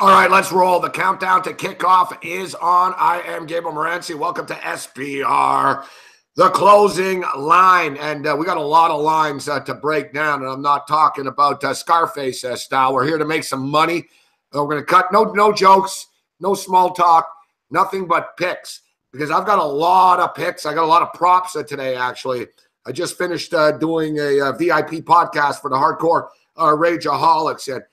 All right, let's roll. The countdown to kickoff is on. I am Gabe Morency. Welcome to SPR, the closing line. And we got a lot of lines to break down. And I'm not talking about Scarface style. We're here to make some money. We're going to cut no jokes, no small talk, nothing but picks. Because I've got a lot of picks. I got a lot of props today, actually. I just finished doing a VIP podcast for the hardcore Rageaholics. And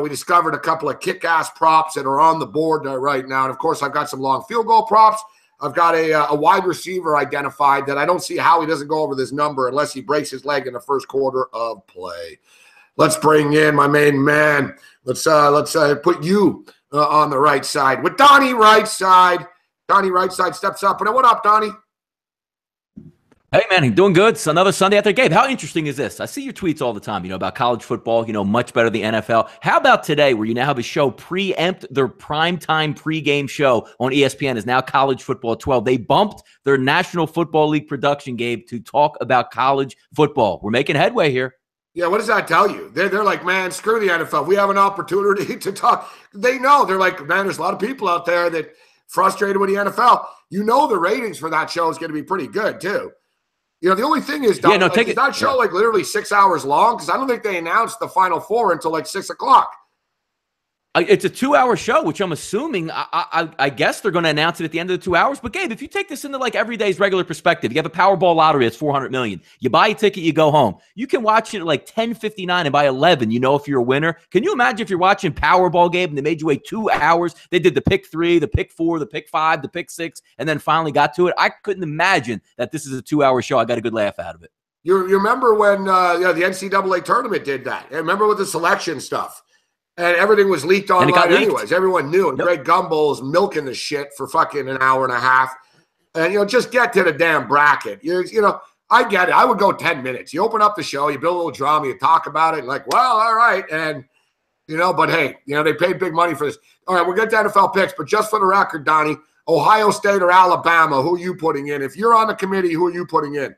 we discovered a couple of kick-ass props that are on the board right now. And, of course, I've got some long field goal props. I've got a wide receiver identified that I don't see how he doesn't go over this number unless he breaks his leg in the first quarter of play. Let's bring in my main man. Let's put you on the right side with Donnie Rightside. Donnie Rightside steps up. And what up, Donnie? Hey, man, doing good. It's another Sunday out there. Gabe, how interesting is this? I see your tweets all the time, about college football, much better than the NFL. How about today where you now have a show preempt their primetime pregame show on ESPN is now college football at 12. They bumped their National Football League production, Gabe, to talk about college football. We're making headway here. Yeah, what does that tell you? They're like, man, screw the NFL. We have an opportunity to talk. They know. They're like, man, there's a lot of people out there that frustrated with the NFL. The ratings for that show is going to be pretty good, too. The only thing is, Don, is that show like literally 6 hours long? Because I don't think they announced the Final Four until like 6 o'clock. It's a 2-hour show, which I'm assuming, I guess they're going to announce it at the end of the 2 hours. But, Gabe, if you take this into like every day's regular perspective, you have a Powerball lottery that's $400 million. You buy a ticket, you go home. You can watch it at like 10:59, and by 11, if you're a winner. Can you imagine if you're watching Powerball, Gabe, and they made you wait 2 hours? They did the pick 3, the pick 4, the pick 5, the pick 6, and then finally got to it. I couldn't imagine that this is a 2-hour show. I got a good laugh out of it. You remember when the NCAA tournament did that? And remember with the selection stuff? And everything was leaked online anyways. Everyone knew. And Greg Gumbel's milking the shit for fucking an hour and a half. And, just get to the damn bracket. I get it. I would go 10 minutes. You open up the show, you build a little drama, you talk about it, like, well, all right. And, but hey, they paid big money for this. All right, we'll get to NFL picks. But just for the record, Donnie, Ohio State or Alabama, who are you putting in? If you're on the committee, who are you putting in?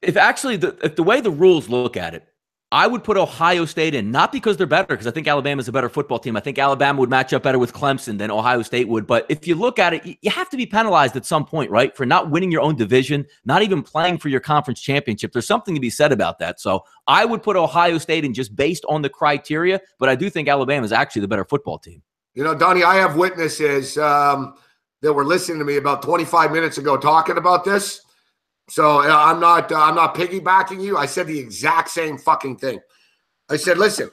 If the way the rules look at it, I would put Ohio State in, not because they're better, because I think Alabama's a better football team. I think Alabama would match up better with Clemson than Ohio State would. But if you look at it, you have to be penalized at some point, right, for not winning your own division, not even playing for your conference championship. There's something to be said about that. So I would put Ohio State in just based on the criteria, but I do think Alabama is actually the better football team. Donnie, I have witnesses that were listening to me about 25 minutes ago talking about this. So I'm not piggybacking you. I said the exact same fucking thing. I said, listen,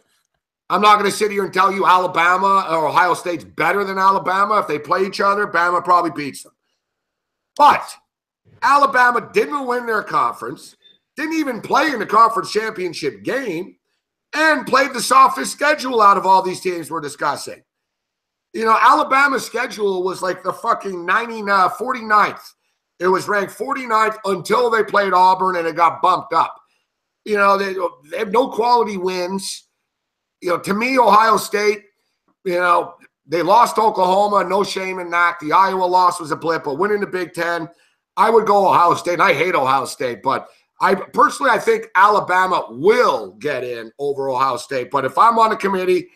I'm not going to sit here and tell you Alabama or Ohio State's better than Alabama. If they play each other, Bama probably beats them. But Alabama didn't win their conference, didn't even play in the conference championship game, and played the softest schedule out of all these teams we're discussing. Alabama's schedule was like the fucking 49th. It was ranked 49th until they played Auburn, and it got bumped up. They have no quality wins. To me, Ohio State, they lost to Oklahoma. No shame in that. The Iowa loss was a blip, but winning the Big Ten, I would go Ohio State. And I hate Ohio State, but I think Alabama will get in over Ohio State. But if I'm on the committee,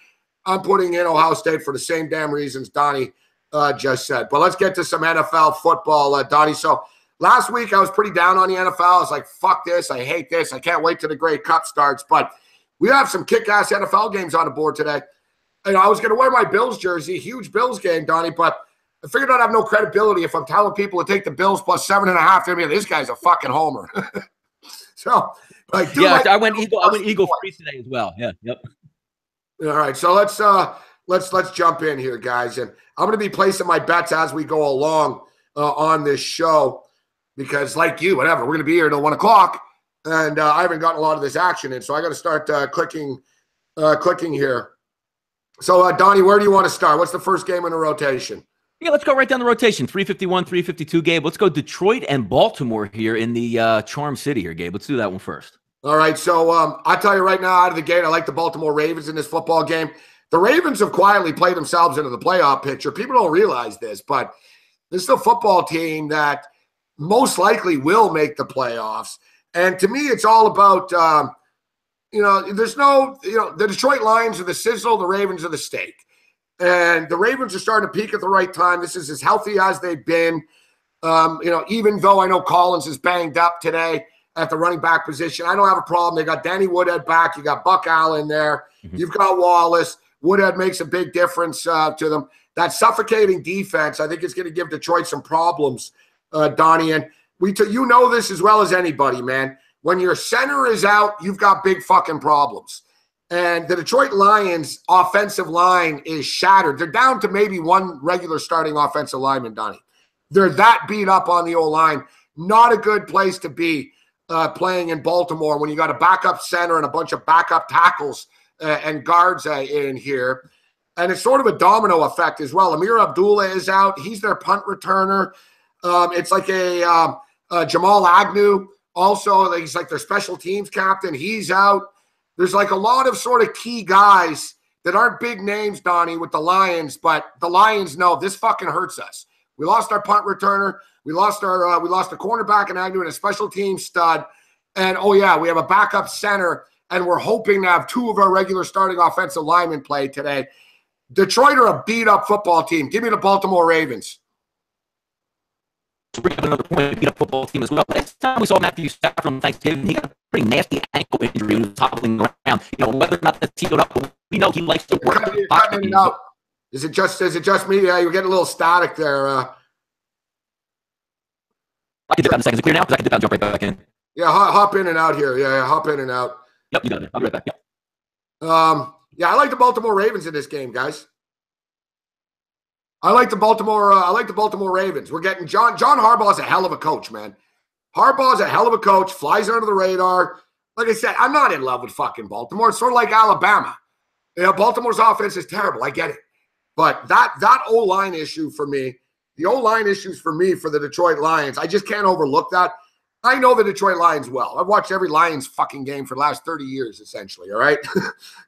I'm putting in Ohio State for the same damn reasons Donnie just said. But let's get to some NFL football, Donnie. So last week I was pretty down on the NFL. I was like, fuck this. I hate this. I can't wait till the Grey Cup starts. But we have some kick-ass NFL games on the board today. I was going to wear my Bills jersey, huge Bills game, Donnie, but I figured I'd have no credibility if I'm telling people to take the Bills plus 7.5. I mean, this guy's a fucking homer. So, I went Eagle free today as well. Yeah, yep. All right, so let's jump in here, guys, and I'm going to be placing my bets as we go along on this show because, like you, whatever, we're going to be here till 1 o'clock, and I haven't gotten a lot of this action in, so I got to start clicking here. So, Donnie, where do you want to start? What's the first game in the rotation? Yeah, let's go right down the rotation. 351, 352, Gabe. Let's go Detroit and Baltimore here in the Charm City here, Gabe. Let's do that one first. All right, so I'll tell you right now out of the gate, I like the Baltimore Ravens in this football game. The Ravens have quietly played themselves into the playoff picture. People don't realize this, but this is a football team that most likely will make the playoffs. And to me, it's all about, there's no, the Detroit Lions are the sizzle, the Ravens are the steak. And the Ravens are starting to peak at the right time. This is as healthy as they've been. Even though I know Collins is banged up today at the running back position, I don't have a problem. They got Danny Woodhead back. You got Buck Allen there. You've got Wallace. Woodhead makes a big difference to them. That suffocating defense, I think, is going to give Detroit some problems, Donnie. And you know this as well as anybody, man. When your center is out, you've got big fucking problems. And the Detroit Lions' offensive line is shattered. They're down to maybe one regular starting offensive lineman, Donnie. They're that beat up on the O-line. Not a good place to be playing in Baltimore when you got a backup center and a bunch of backup tackles and guards in here. And it's sort of a domino effect as well. Amir Abdullah is out. He's their punt returner. It's like a Jamal Agnew. Also, he's like their special teams captain. He's out. There's like a lot of sort of key guys that aren't big names, Donnie, with the Lions, but the Lions know this fucking hurts us. We lost our punt returner. We lost a cornerback in Agnew and a special team stud. And, oh, yeah, we have a backup center, and we're hoping to have two of our regular starting offensive linemen play today. Detroit are a beat-up football team. Give me the Baltimore Ravens. To bring up another point, beat up football team as well. Last time we saw Matthew Stafford on Thanksgiving, he got a pretty nasty ankle injury when he was toppling around. Whether or not that's healed up, we know he likes to work. You're cutting it out. Is it just me? Yeah, you're getting a little static there. I can dip out in a second. Is it clear now? Because I can dip out and jump right back in. Yeah, hop in and out here. Yeah, hop in and out. Yep, you got it. I'll be right back. Yep. Yeah, I like the Baltimore Ravens in this game, guys. I like the Baltimore Ravens. We're getting John Harbaugh's a hell of a coach, man. Harbaugh's a hell of a coach, flies under the radar. Like I said, I'm not in love with fucking Baltimore. It's sort of like Alabama. Baltimore's offense is terrible. I get it. But that O-line issue for me, the O-line issues for me for the Detroit Lions, I just can't overlook that. I know the Detroit Lions well. I've watched every Lions fucking game for the last 30 years, essentially, all right?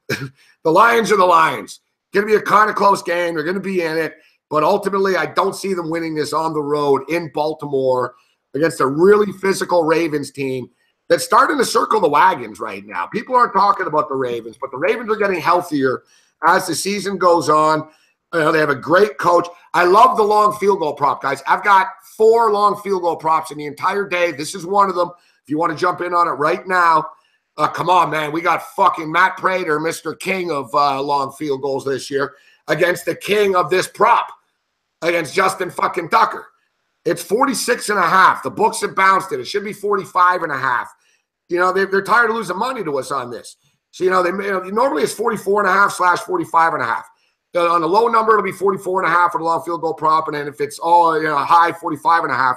The Lions are the Lions. Going to be a kind of close game. They're going to be in it. But ultimately, I don't see them winning this on the road in Baltimore against a really physical Ravens team that's starting to circle the wagons right now. People aren't talking about the Ravens, but the Ravens are getting healthier as the season goes on. They have a great coach. I love the long field goal prop, guys. I've got 4 long field goal props in the entire day. This is one of them. If you want to jump in on it right now, come on, man. We got fucking Matt Prater, Mr. King of long field goals this year, against the king of this prop, against Justin fucking Tucker. It's 46.5. The books have bounced it. It should be 45.5. They're tired of losing money to us on this. So, normally it's 44.5/45.5. On the low number, it'll be 44.5 for the long field goal prop. And then if it's all high, 45.5.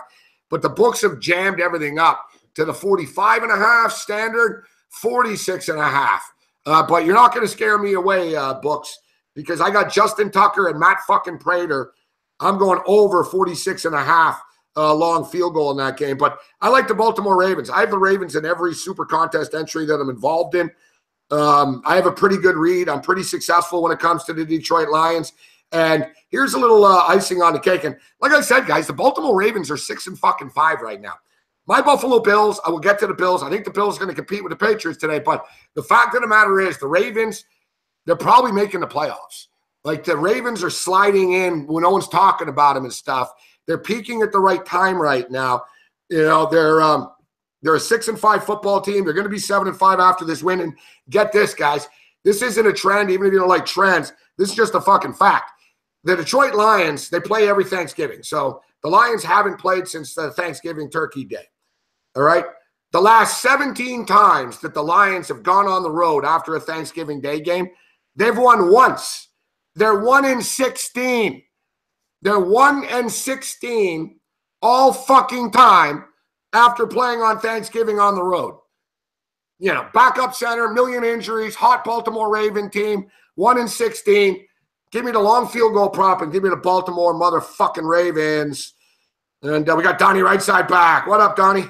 But the books have jammed everything up to the 45.5 standard, 46.5. But you're not going to scare me away, books, because I got Justin Tucker and Matt fucking Prater. I'm going over 46.5 long field goal in that game. But I like the Baltimore Ravens. I have the Ravens in every super contest entry that I'm involved in. I have a pretty good read. I'm pretty successful when it comes to the Detroit Lions. And here's a little icing on the cake. And like I said, guys, the Baltimore Ravens are 6-5 right now. My Buffalo Bills, I will get to the Bills. I think the Bills are going to compete with the Patriots today. But the fact of the matter is the Ravens, they're probably making the playoffs. Like the Ravens are sliding in when no one's talking about them and stuff. They're peaking at the right time right now. They're a 6-5 football team. They're going to be 7-5 after this win. And get this, guys. This isn't a trend, even if you don't like trends. This is just a fucking fact. The Detroit Lions, they play every Thanksgiving. So the Lions haven't played since the Thanksgiving Turkey Day. All right? The last 17 times that the Lions have gone on the road after a Thanksgiving Day game, they've won once. They're 1-16. They're 1-16 all fucking time after playing on Thanksgiving on the road. Backup center, million injuries, hot Baltimore Raven team, 1-16. Give me the long field goal prop and give me the Baltimore motherfucking Ravens. And we got Donnie Rightside back. What up, Donnie?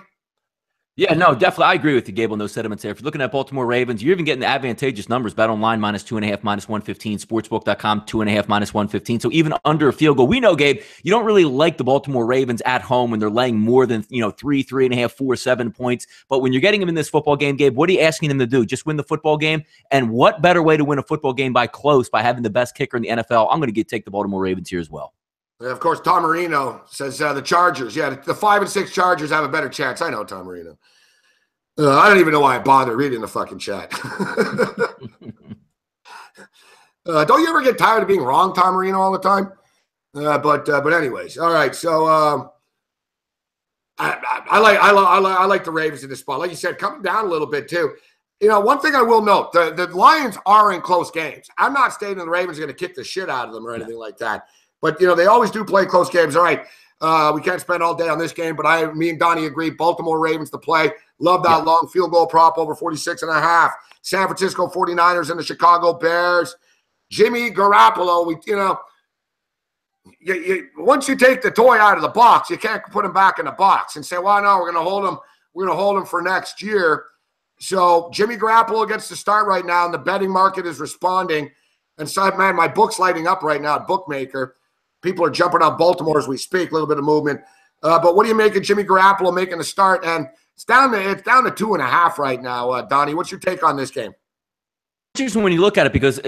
Yeah, no, definitely. I agree with you, Gable. No sentiments there. If you're looking at Baltimore Ravens, you're even getting the advantageous numbers. Bet online -2.5, -115. Sportsbook.com 2.5, -115. So even under a field goal, we know, Gabe, you don't really like the Baltimore Ravens at home when they're laying more than 3, 3.5, 4, 7 points. But when you're getting them in this football game, Gabe, what are you asking them to do? Just win the football game. And what better way to win a football game by having the best kicker in the NFL? I'm going to take the Baltimore Ravens here as well. And of course, Tom Marino says the Chargers. Yeah, the 5 and 6 Chargers have a better chance. I know, Tom Marino. I don't even know why I bother reading the fucking chat. Don't you ever get tired of being wrong, Tom Marino, all the time? But anyways, all right. So I like the Ravens in this spot. Like you said, coming down a little bit too. One thing I will note: the Lions are in close games. I'm not stating the Ravens are going to kick the shit out of them or anything like that. But, they always do play close games. All right, we can't spend all day on this game, but me and Donnie agree. Baltimore Ravens to play. Love that long field goal prop over 46.5. San Francisco 49ers and the Chicago Bears. Jimmy Garoppolo, once you take the toy out of the box, you can't put him back in the box and say, well, no, we're going to hold him. We're going to hold him for next year. So Jimmy Garoppolo gets to start right now, and the betting market is responding. And so, man, my book's lighting up right now at Bookmaker. People are jumping on Baltimore as we speak, a little bit of movement. But what do you make of Jimmy Garoppolo making a start? And it's down to 2.5 right now. Donnie, what's your take on this game? Interesting when you look at it because,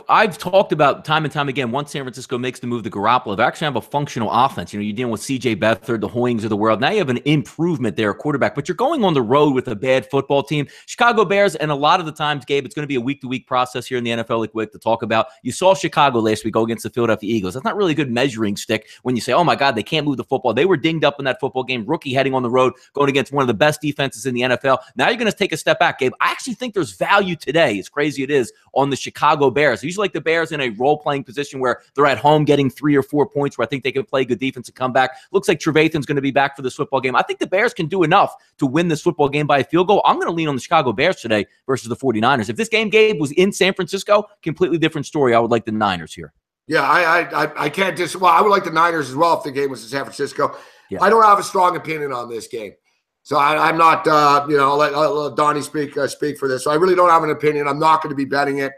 I've talked about time and time again, once San Francisco makes the move to Garoppolo, they actually have a functional offense. You're dealing with C.J. Beathard, the Hoyings of the world. Now you have an improvement there, quarterback, but you're going on the road with a bad football team. Chicago Bears, and a lot of the times, Gabe, it's going to be a week-to-week process here in the NFL, like we like to talk about. You saw Chicago last week go against the Philadelphia Eagles. That's not really a good measuring stick when you say, oh, my God, they can't move the football. They were dinged up in that football game, rookie heading on the road, going against one of the best defenses in the NFL. Now you're going to take a step back, Gabe. I actually think there's value today, as crazy it is, on the Chicago Bears. I usually like the Bears in a role-playing position where they're at home getting 3 or 4 points, where I think they can play good defense and come back. Looks like Trevathan's going to be back for this football game. I think the Bears can do enough to win this football game by a field goal. I'm going to lean on the Chicago Bears today versus the 49ers. If this game, Gabe, was in San Francisco, completely different story. I would like the Niners here. Yeah, I can't well, I would like the Niners as well if the game was in San Francisco. Yeah. I don't have a strong opinion on this game. So I'm not, I'll let Donnie speak for this. So I really don't have an opinion. I'm not going to be betting it.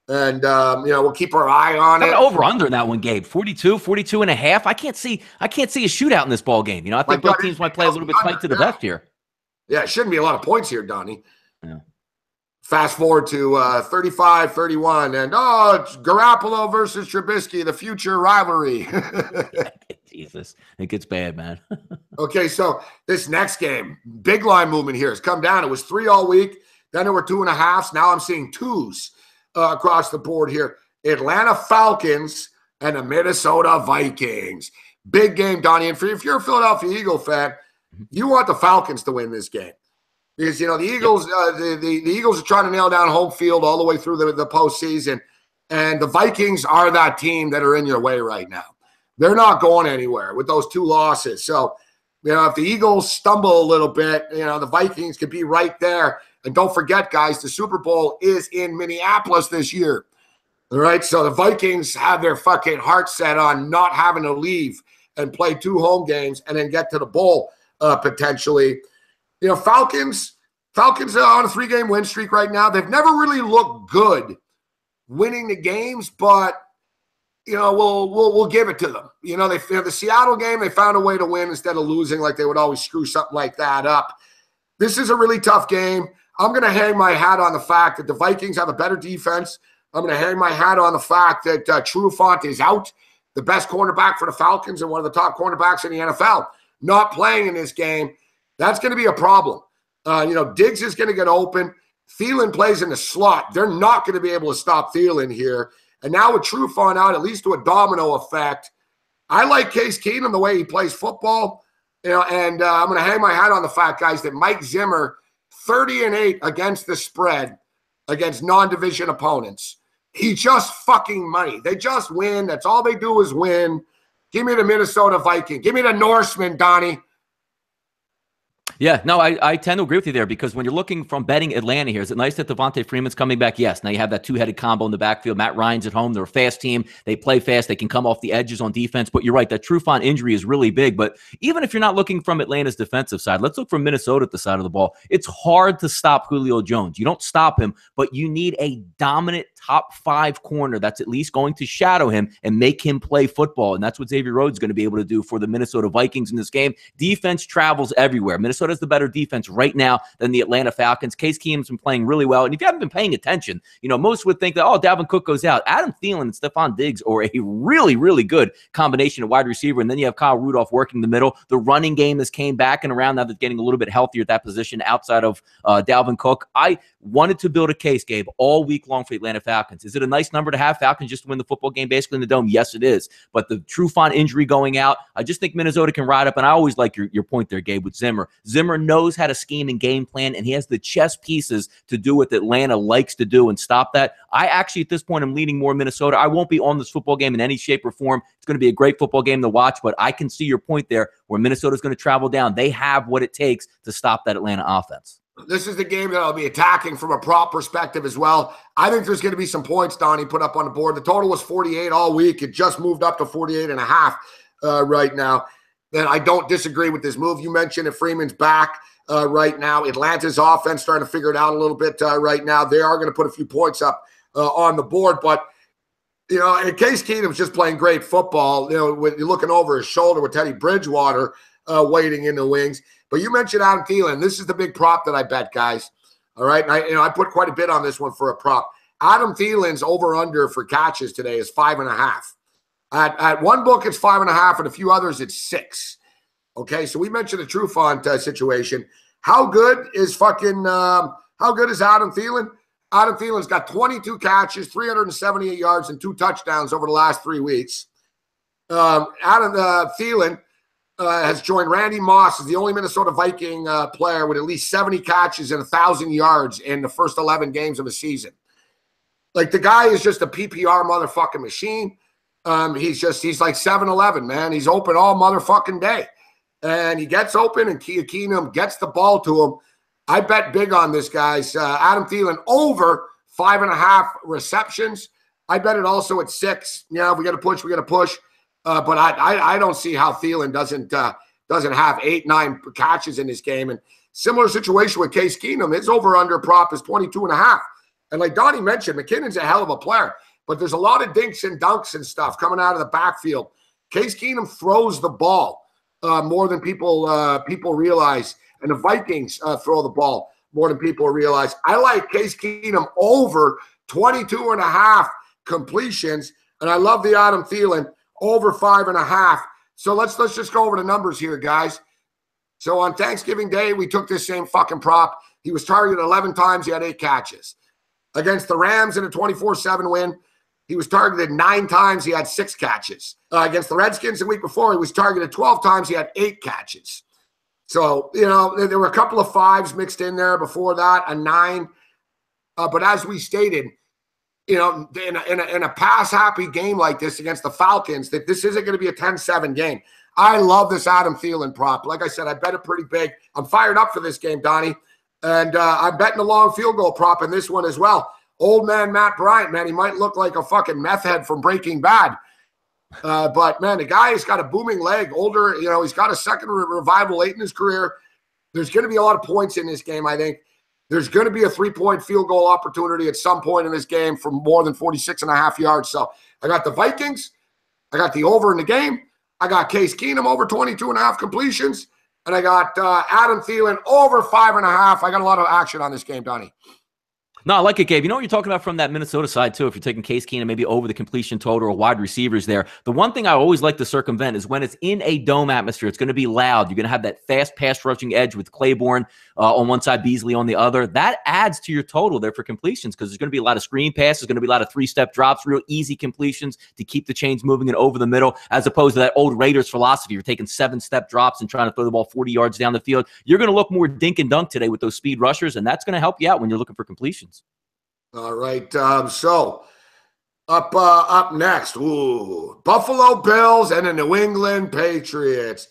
And, we'll keep our eye on it. Over under in that one, Gabe. 42.5. I can't see a shootout in this ball game. I think both teams might play a little bit tight to the vest here. Yeah, it shouldn't be a lot of points here, Donnie. Yeah. Fast forward to 35-31, and it's Garoppolo versus Trubisky, the future rivalry. Jesus, it gets bad, man. Okay, so this next game, big line movement here has come down. It was 3 all week. Then there were 2.5s. Now I'm seeing 2s. Across the board here. Atlanta Falcons and the Minnesota Vikings. Big game, Donnie. And if you're a Philadelphia Eagle fan, you want the Falcons to win this game. Because, the Eagles the Eagles are trying to nail down home field all the way through the postseason. And the Vikings are that team that are in your way right now. They're not going anywhere with those 2 losses. So, if the Eagles stumble a little bit, the Vikings could be right there. And don't forget, guys, the Super Bowl is in Minneapolis this year. All right, so the Vikings have their fucking heart set on not having to leave and play 2 home games and then get to the bowl potentially. Falcons are on a 3-game win streak right now. They've never really looked good winning the games, but we'll give it to them. The Seattle game, they found a way to win instead of losing like they would always screw something like that up. This is a really tough game. I'm going to hang my hat on the fact that the Vikings have a better defense. I'm going to hang my hat on the fact that Trufant is out, the best cornerback for the Falcons and one of the top cornerbacks in the NFL, not playing in this game. That's going to be a problem. Diggs is going to get open. Thielen plays in the slot. They're not going to be able to stop Thielen here. And now with Trufant out, it leads to a domino effect. I like Case Keenum, the way he plays football. And I'm going to hang my hat on the fact, guys, that Mike Zimmer, 30-8 against the spread against non-division opponents. He just fucking money. They just win. That's all they do is win. Give me the Minnesota Vikings. Give me the Norseman, Donnie. Yeah, no, I tend to agree with you there because when you're looking from betting Atlanta here, is it nice that Devontae Freeman's coming back? Yes. Now you have that two-headed combo in the backfield. Matt Ryan's at home. They're a fast team. They play fast. They can come off the edges on defense. But you're right, that Trufant injury is really big. But even if you're not looking from Atlanta's defensive side, let's look from Minnesota at the side of the ball. It's hard to stop Julio Jones. You don't stop him, but you need a dominant top 5 corner that's at least going to shadow him and make him play football. And that's what Xavier Rhodes is going to be able to do for the Minnesota Vikings in this game. Defense travels everywhere. Minnesota's the better defense right now than the Atlanta Falcons. Case Keenum's been playing really well. And if you haven't been paying attention, most would think that, Dalvin Cook goes out. Adam Thielen and Stephon Diggs are a really, really good combination of wide receiver. And then you have Kyle Rudolph working the middle. The running game has came back and around now that's getting a little bit healthier at that position outside of Dalvin Cook. I wanted to build a case, Gabe, all week long for the Atlanta Falcons. Is it a nice number to have Falcons just to win the football game basically in the Dome? Yes, it is. But the Trufant injury going out, I just think Minnesota can ride up. And I always like your point there, Gabe, with Zimmer. Zimmer knows how to scheme and game plan, and he has the chess pieces to do what Atlanta likes to do and stop that. I actually, at this point, am leaning more Minnesota. I won't be on this football game in any shape or form. It's going to be a great football game to watch, but I can see your point there where Minnesota's going to travel down. They have what it takes to stop that Atlanta offense. This is the game that I'll be attacking from a prop perspective as well. I think there's going to be some points, Donnie, put up on the board. The total was 48 all week. It just moved up to 48.5 right now. And I don't disagree with this move. You mentioned if Freeman's back right now. Atlanta's offense starting to figure it out a little bit right now. They are going to put a few points up on the board. But, and Case Keenum's just playing great football. When you're looking over his shoulder with Teddy Bridgewater waiting in the wings. But you mentioned Adam Thielen. This is the big prop that I bet, guys. All right. And I put quite a bit on this one for a prop. Adam Thielen's over-under for catches today is 5.5. At one book, it's 5.5, and a few others, it's 6. Okay. So we mentioned the Trufant situation. How good is Adam Thielen? Adam Thielen's got 22 catches, 378 yards, and 2 touchdowns over the last 3 weeks. Thielen has joined Randy Moss as the only Minnesota Viking player with at least 70 catches and 1,000 yards in the first 11 games of a season. Like, the guy is just a PPR motherfucking machine. He's like 7-Eleven, man. He's open all motherfucking day. And he gets open, and Keenum gets the ball to him. I bet big on this, guys. Adam Thielen over 5.5 receptions. I bet it also at 6. Yeah, if we got to push, we got to push. But I don't see how Thielen doesn't have 8-9 catches in this game. And similar situation with Case Keenum. His over-under prop is 22.5. And like Donnie mentioned, McKinnon's a hell of a player. But there's a lot of dinks and dunks and stuff coming out of the backfield. Case Keenum throws the ball more than people realize. And the Vikings throw the ball more than people realize. I like Case Keenum over 22.5 completions. And I love the Adam Thielen over 5.5. So let's just go over the numbers here, guys. So on Thanksgiving Day, we took this same fucking prop. He was targeted 11 times. He had 8 catches. Against the Rams in a 24-7 win, he was targeted 9 times. He had 6 catches. Against the Redskins the week before, he was targeted 12 times. He had 8 catches. So, there were a couple of 5s mixed in there before that, a 9. But as we stated, in a pass-happy game like this against the Falcons, that this isn't going to be a 10-7 game. I love this Adam Thielen prop. Like I said, I bet it pretty big. I'm fired up for this game, Donnie. And I'm betting a long field goal prop in this one as well. Old man Matt Bryant, man, he might look like a fucking meth head from Breaking Bad. But, man, the guy has got a booming leg. Older, he's got a second revival late in his career. There's going to be a lot of points in this game, I think. There's going to be a 3-point field goal opportunity at some point in this game from more than 46.5 yards. So I got the Vikings. I got the over in the game. I got Case Keenum over 22.5 completions. And I got Adam Thielen over 5.5. I got a lot of action on this game, Donnie. No, I like it, Gabe. You know what you're talking about from that Minnesota side, too, if you're taking Case Keenum maybe over the completion total or wide receivers there. The one thing I always like to circumvent is when it's in a dome atmosphere, it's going to be loud. You're going to have that fast pass-rushing edge with Claiborne on one side, Beasley on the other. That adds to your total there for completions because there's going to be a lot of screen passes, there's going to be a lot of 3-step drops, real easy completions to keep the chains moving and over the middle, as opposed to that old Raiders philosophy. You're taking 7-step drops and trying to throw the ball 40 yards down the field. You're going to look more dink and dunk today with those speed rushers, and that's going to help you out when you're looking for completions. All right, so up next, Buffalo Bills and the New England Patriots.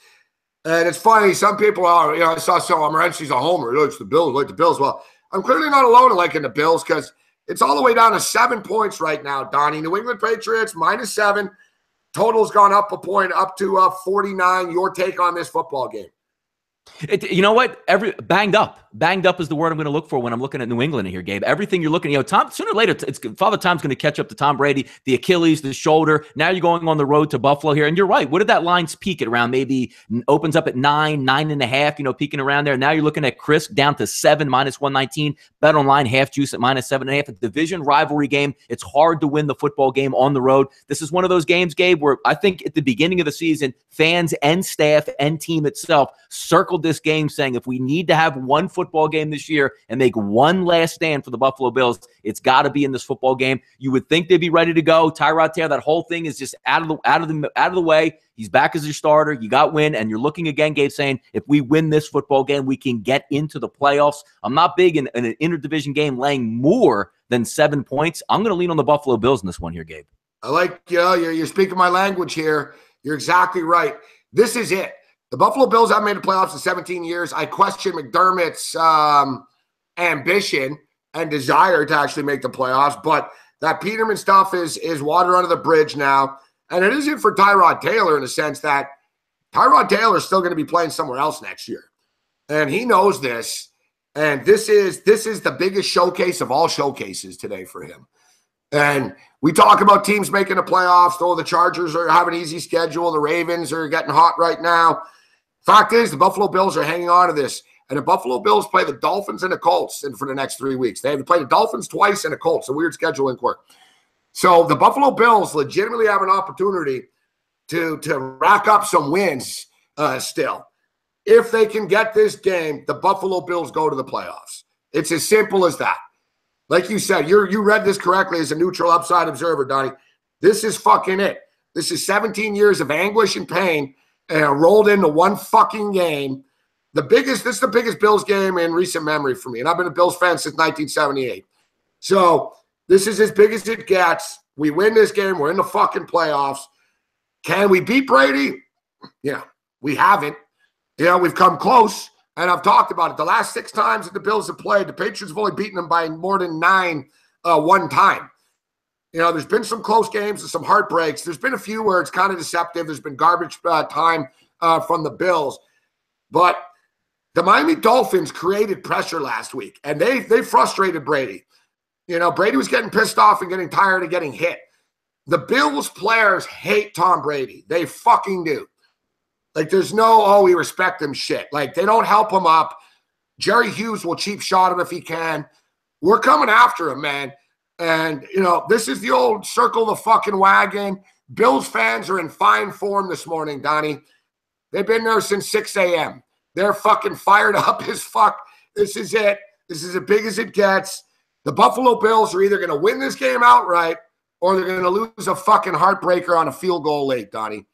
And it's funny, some people are, I saw Morency's a homer. He likes the Bills, like the Bills. Well, I'm clearly not alone in liking the Bills because it's all the way down to 7 points right now, Donnie. New England Patriots, -7. Total's gone up a point, up to 49. Your take on this football game? You know what? Banged up is the word I'm going to look for when I'm looking at New England here, Gabe. Everything you're looking, Tom, sooner or later, Father Time's going to catch up to Tom Brady, the Achilles, the shoulder. Now you're going on the road to Buffalo here. And you're right. What did that line peak at around? Maybe opens up at 9, 9.5, peaking around there. Now you're looking at Chris down to 7, -119. Bet online, half juice at -7.5. A division rivalry game. It's hard to win the football game on the road. This is one of those games, Gabe, where I think at the beginning of the season, fans and staff and team itself circled this game saying if we need to have one football game this year and make one last stand for the Buffalo Bills, it's got to be in this football game. You would think they'd be ready to go. Tyrod Taylor, that whole thing is just out of the way. He's back as your starter. You got win, and you're looking again, Gabe, saying if we win this football game, we can get into the playoffs. I'm not big in an interdivision game laying more than 7 points. I'm going to lean on the Buffalo Bills in this one here, Gabe. I like you're speaking my language here. You're exactly right. This is it. The Buffalo Bills haven't made the playoffs in 17 years. I question McDermott's ambition and desire to actually make the playoffs, but that Peterman stuff is water under the bridge now. And it isn't for Tyrod Taylor in the sense that Tyrod Taylor is still going to be playing somewhere else next year. And he knows this. And this is the biggest showcase of all showcases today for him. And we talk about teams making the playoffs. Oh, the Chargers are having an easy schedule. The Ravens are getting hot right now. Fact is, the Buffalo Bills are hanging on to this. And the Buffalo Bills play the Dolphins and the Colts for the next 3 weeks. They have to play the Dolphins twice and the Colts. A weird scheduling quirk. So the Buffalo Bills legitimately have an opportunity to rack up some wins still. If they can get this game, the Buffalo Bills go to the playoffs. It's as simple as that. Like you said, you read this correctly as a neutral upside observer, Donnie. This is fucking it. This is 17 years of anguish and pain rolled into one fucking game. This is the biggest Bills game in recent memory for me. And I've been a Bills fan since 1978. So this is as big as it gets. We win this game. We're in the fucking playoffs. Can we beat Brady? Yeah, we haven't. We've come close. And I've talked about it. The last 6 times that the Bills have played, the Patriots have only beaten them by more than 9 one time. There's been some close games and some heartbreaks. There's been a few where it's kind of deceptive. There's been garbage time from the Bills. But the Miami Dolphins created pressure last week, and they frustrated Brady. Brady was getting pissed off and getting tired of getting hit. The Bills players hate Tom Brady. They fucking do. Like, there's no, we respect him shit. Like, they don't help him up. Jerry Hughes will cheap shot him if he can. We're coming after him, man. And, this is the old circle the fucking wagon. Bills fans are in fine form this morning, Donnie. They've been there since 6 a.m. They're fucking fired up as fuck. This is it. This is as big as it gets. The Buffalo Bills are either going to win this game outright or they're going to lose a fucking heartbreaker on a field goal late, Donnie.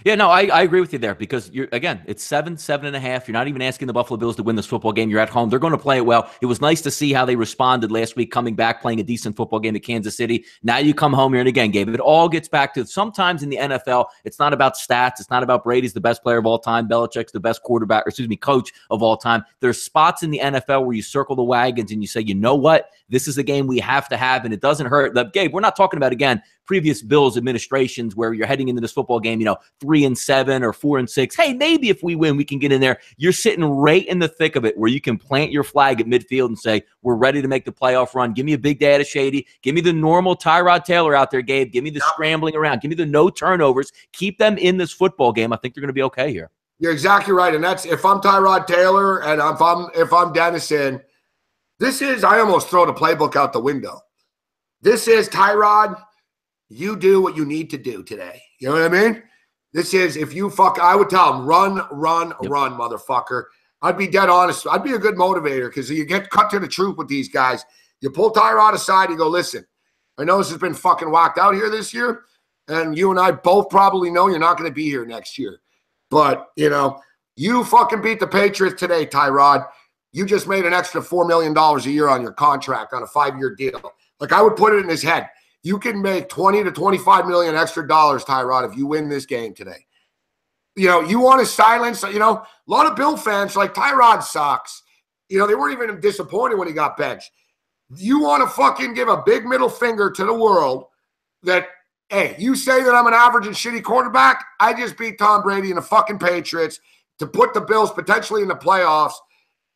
Yeah, no, I agree with you there because it's 7.5. You're not even asking the Buffalo Bills to win this football game. You're at home. They're going to play it well. It was nice to see how they responded last week, coming back, playing a decent football game at Kansas City. Now you come home here and again, Gabe. It all gets back to sometimes in the NFL, it's not about stats. It's not about Brady's the best player of all time. Belichick's the best coach of all time. There's spots in the NFL where you circle the wagons and you say, you know what? This is a game we have to have, and it doesn't hurt. Gabe, we're not talking about, again, previous Bills administrations where you're heading into this football game, 3-7 or 4-6. Hey, maybe if we win, we can get in there. You're sitting right in the thick of it where you can plant your flag at midfield and say, we're ready to make the playoff run. Give me a big data shady. Give me the normal Tyrod Taylor out there, Gabe. Give me the scrambling around. Give me the no turnovers. Keep them in this football game. I think they're going to be okay here. You're exactly right. And that's if I'm Tyrod Taylor and if I'm Dennison, I almost throw the playbook out the window. This is Tyrod. You do what you need to do today. You know what I mean? This is, I would tell him, run, motherfucker. I'd be dead honest. I'd be a good motivator because you get cut to the truth with these guys. You pull Tyrod aside, you go, listen, I know this has been fucking whacked out here this year, and you and I both probably know you're not going to be here next year. But, you fucking beat the Patriots today, Tyrod. You just made an extra $4 million a year on your contract on a 5-year deal. Like, I would put it in his head. You can make $20 to $25 million extra dollars, Tyrod, if you win this game today. You want to silence, a lot of Bill fans like Tyrod sucks. They weren't even disappointed when he got benched. You want to fucking give a big middle finger to the world that, hey, you say that I'm an average and shitty quarterback. I just beat Tom Brady and the fucking Patriots to put the Bills potentially in the playoffs.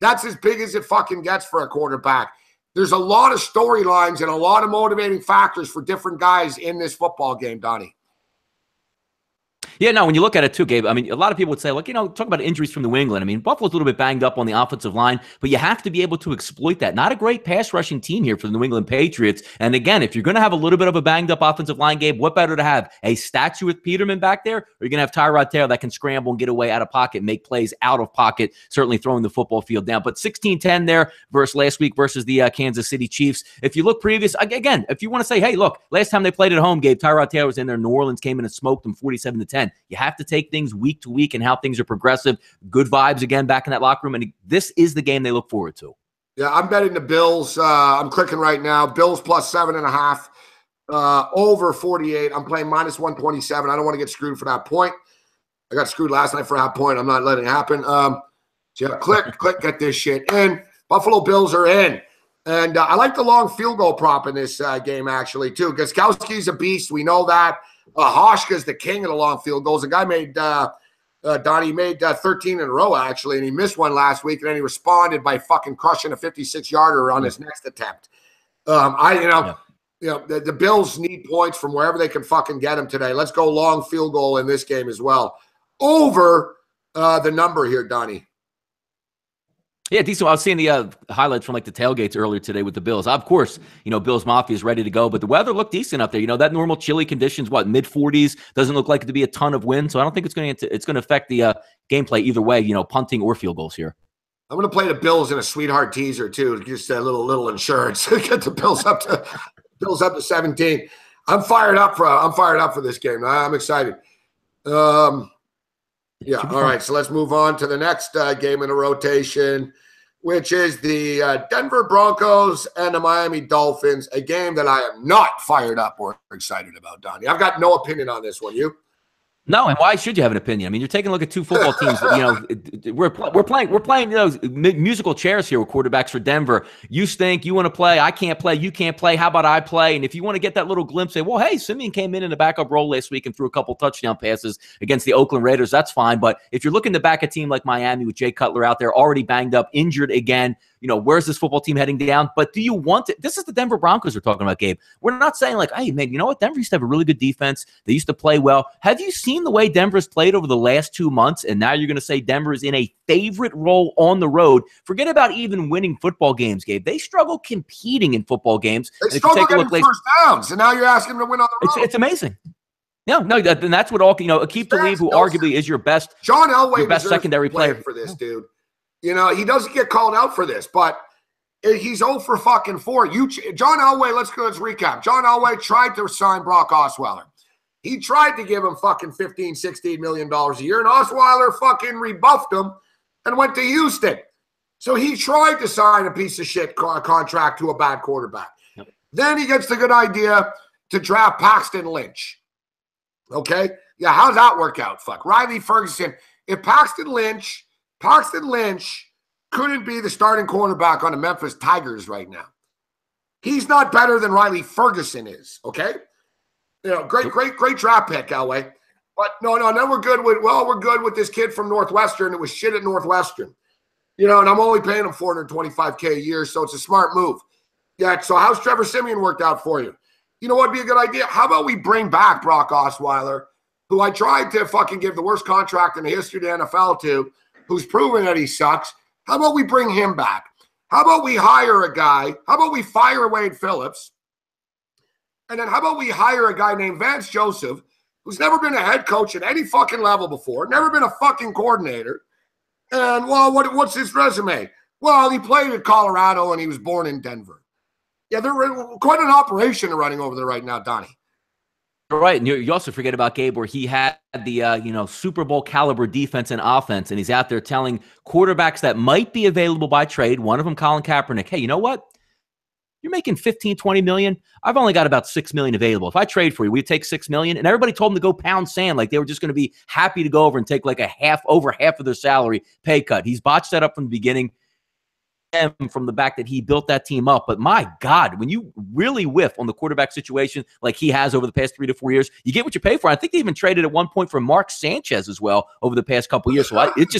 That's as big as it fucking gets for a quarterback. There's a lot of storylines and a lot of motivating factors for different guys in this football game, Donnie. Yeah, no, when you look at it too, Gabe, I mean, a lot of people would say, like, talk about injuries from New England. I mean, Buffalo's a little bit banged up on the offensive line, but you have to be able to exploit that. Not a great pass rushing team here for the New England Patriots. And again, if you're going to have a little bit of a banged up offensive line, Gabe, what better to have? A statue with Peterman back there, or you're going to have Tyrod Taylor that can scramble and get away out of pocket, make plays out of pocket, certainly throwing the football field down. But 16-10 there versus last week versus the Kansas City Chiefs. If you look previous, again, if you want to say, hey, look, last time they played at home, Gabe, Tyrod Taylor was in there. New Orleans came in and smoked them 47-10. You have to take things week to week and how things are progressive. Good vibes again back in that locker room. And this is the game they look forward to. Yeah, I'm betting the Bills. I'm clicking right now. Bills plus 7.5, over 48. I'm playing minus 127. I don't want to get screwed for that point. I got screwed last night for that point. I'm not letting it happen. So yeah, click, get this shit in. Buffalo Bills are in. And I like the long field goal prop in this game, actually, too. Gostkowski's a beast. We know that. Hoshka's the king of the long field goals. The guy made, Donnie made 13 in a row, actually, and he missed one last week, and then he responded by fucking crushing a 56-yarder on his next attempt. The Bills need points from wherever they can fucking get them today. Let's go long field goal in this game as well. Over the number here, Donnie. Yeah, decent. I was seeing the highlights from like the tailgates earlier today with the Bills. Of course, Bills Mafia is ready to go, but the weather looked decent up there. That normal chilly conditions, mid-40s, doesn't look like it to be a ton of wind, so I don't think it's going to affect the gameplay either way, punting or field goals here. I'm going to play the Bills in a sweetheart teaser too, just a little insurance. Get the Bills up to 17. I'm fired up for this game. I'm excited. Yeah. All right. So let's move on to the next game in the rotation, which is the Denver Broncos and the Miami Dolphins, a game that I am not fired up or excited about, Donnie. I've got no opinion on this one. You? No, and why should you have an opinion? I mean, you're taking a look at two football teams. We're playing musical chairs here with quarterbacks for Denver. You stink. You want to play. I can't play. You can't play. How about I play? And if you want to get that little glimpse, say, well, hey, Simeon came in a backup role last week and threw a couple touchdown passes against the Oakland Raiders. That's fine. But if you're looking to back a team like Miami with Jay Cutler out there, already banged up, injured again, where's this football team heading down? But do you want it? This is the Denver Broncos we're talking about, Gabe. We're not saying like, hey, man, you know what? Denver used to have a really good defense. They used to play well. Have you seen the way Denver's played over the last 2 months? And now you're going to say Denver is in a favorite role on the road. Forget about even winning football games, Gabe. They struggle competing in football games. They struggle getting first downs. And now you're asking them to win on the road. It's amazing. No, and that's what all, Aqib Talib, who arguably is your best, John Elway, your best secondary player for this, dude. He doesn't get called out for this, but he's 0 for fucking 4. John Elway, let's recap. John Elway tried to sign Brock Osweiler. He tried to give him fucking $15, $16 million a year, and Osweiler fucking rebuffed him and went to Houston. So he tried to sign a piece of shit contract to a bad quarterback. Yep. Then he gets the good idea to draft Paxton Lynch. Okay? Yeah, how's that work out? Fuck. Riley Ferguson. If Paxton Lynch couldn't be the starting quarterback on the Memphis Tigers right now, he's not better than Riley Ferguson is, okay? Great draft pick, Elway. But no, then we're good with this kid from Northwestern that was shit at Northwestern. And I'm only paying him $425K a year, so it's a smart move. Yeah, so how's Trevor Siemian worked out for you? You know what would be a good idea? How about we bring back Brock Osweiler, who I tried to fucking give the worst contract in the history of the NFL to, who's proven that he sucks. How about we bring him back? How about we hire a guy? How about we fire Wade Phillips? And then how about we hire a guy named Vance Joseph, who's never been a head coach at any fucking level before, never been a fucking coordinator. And, well, what's his resume? Well, he played at Colorado and he was born in Denver. Yeah, they're quite an operation running over there right now, Donnie. Right, and you also forget about Gabe, where he had the Super Bowl caliber defense and offense, and he's out there telling quarterbacks that might be available by trade, one of them Colin Kaepernick, hey, you know what? You're making 15, 20 million. I've only got about 6 million available. If I trade for you, we take 6 million. And everybody told them to go pound sand. Like they were just going to be happy to go over and take like over half of their salary pay cut. He's botched that up from the beginning. From the back that he built that team up. But my God, when you really whiff on the quarterback situation like he has over the past 3 to 4 years, you get what you pay for. I think they even traded at one point for Mark Sanchez as well over the past couple of years. So it's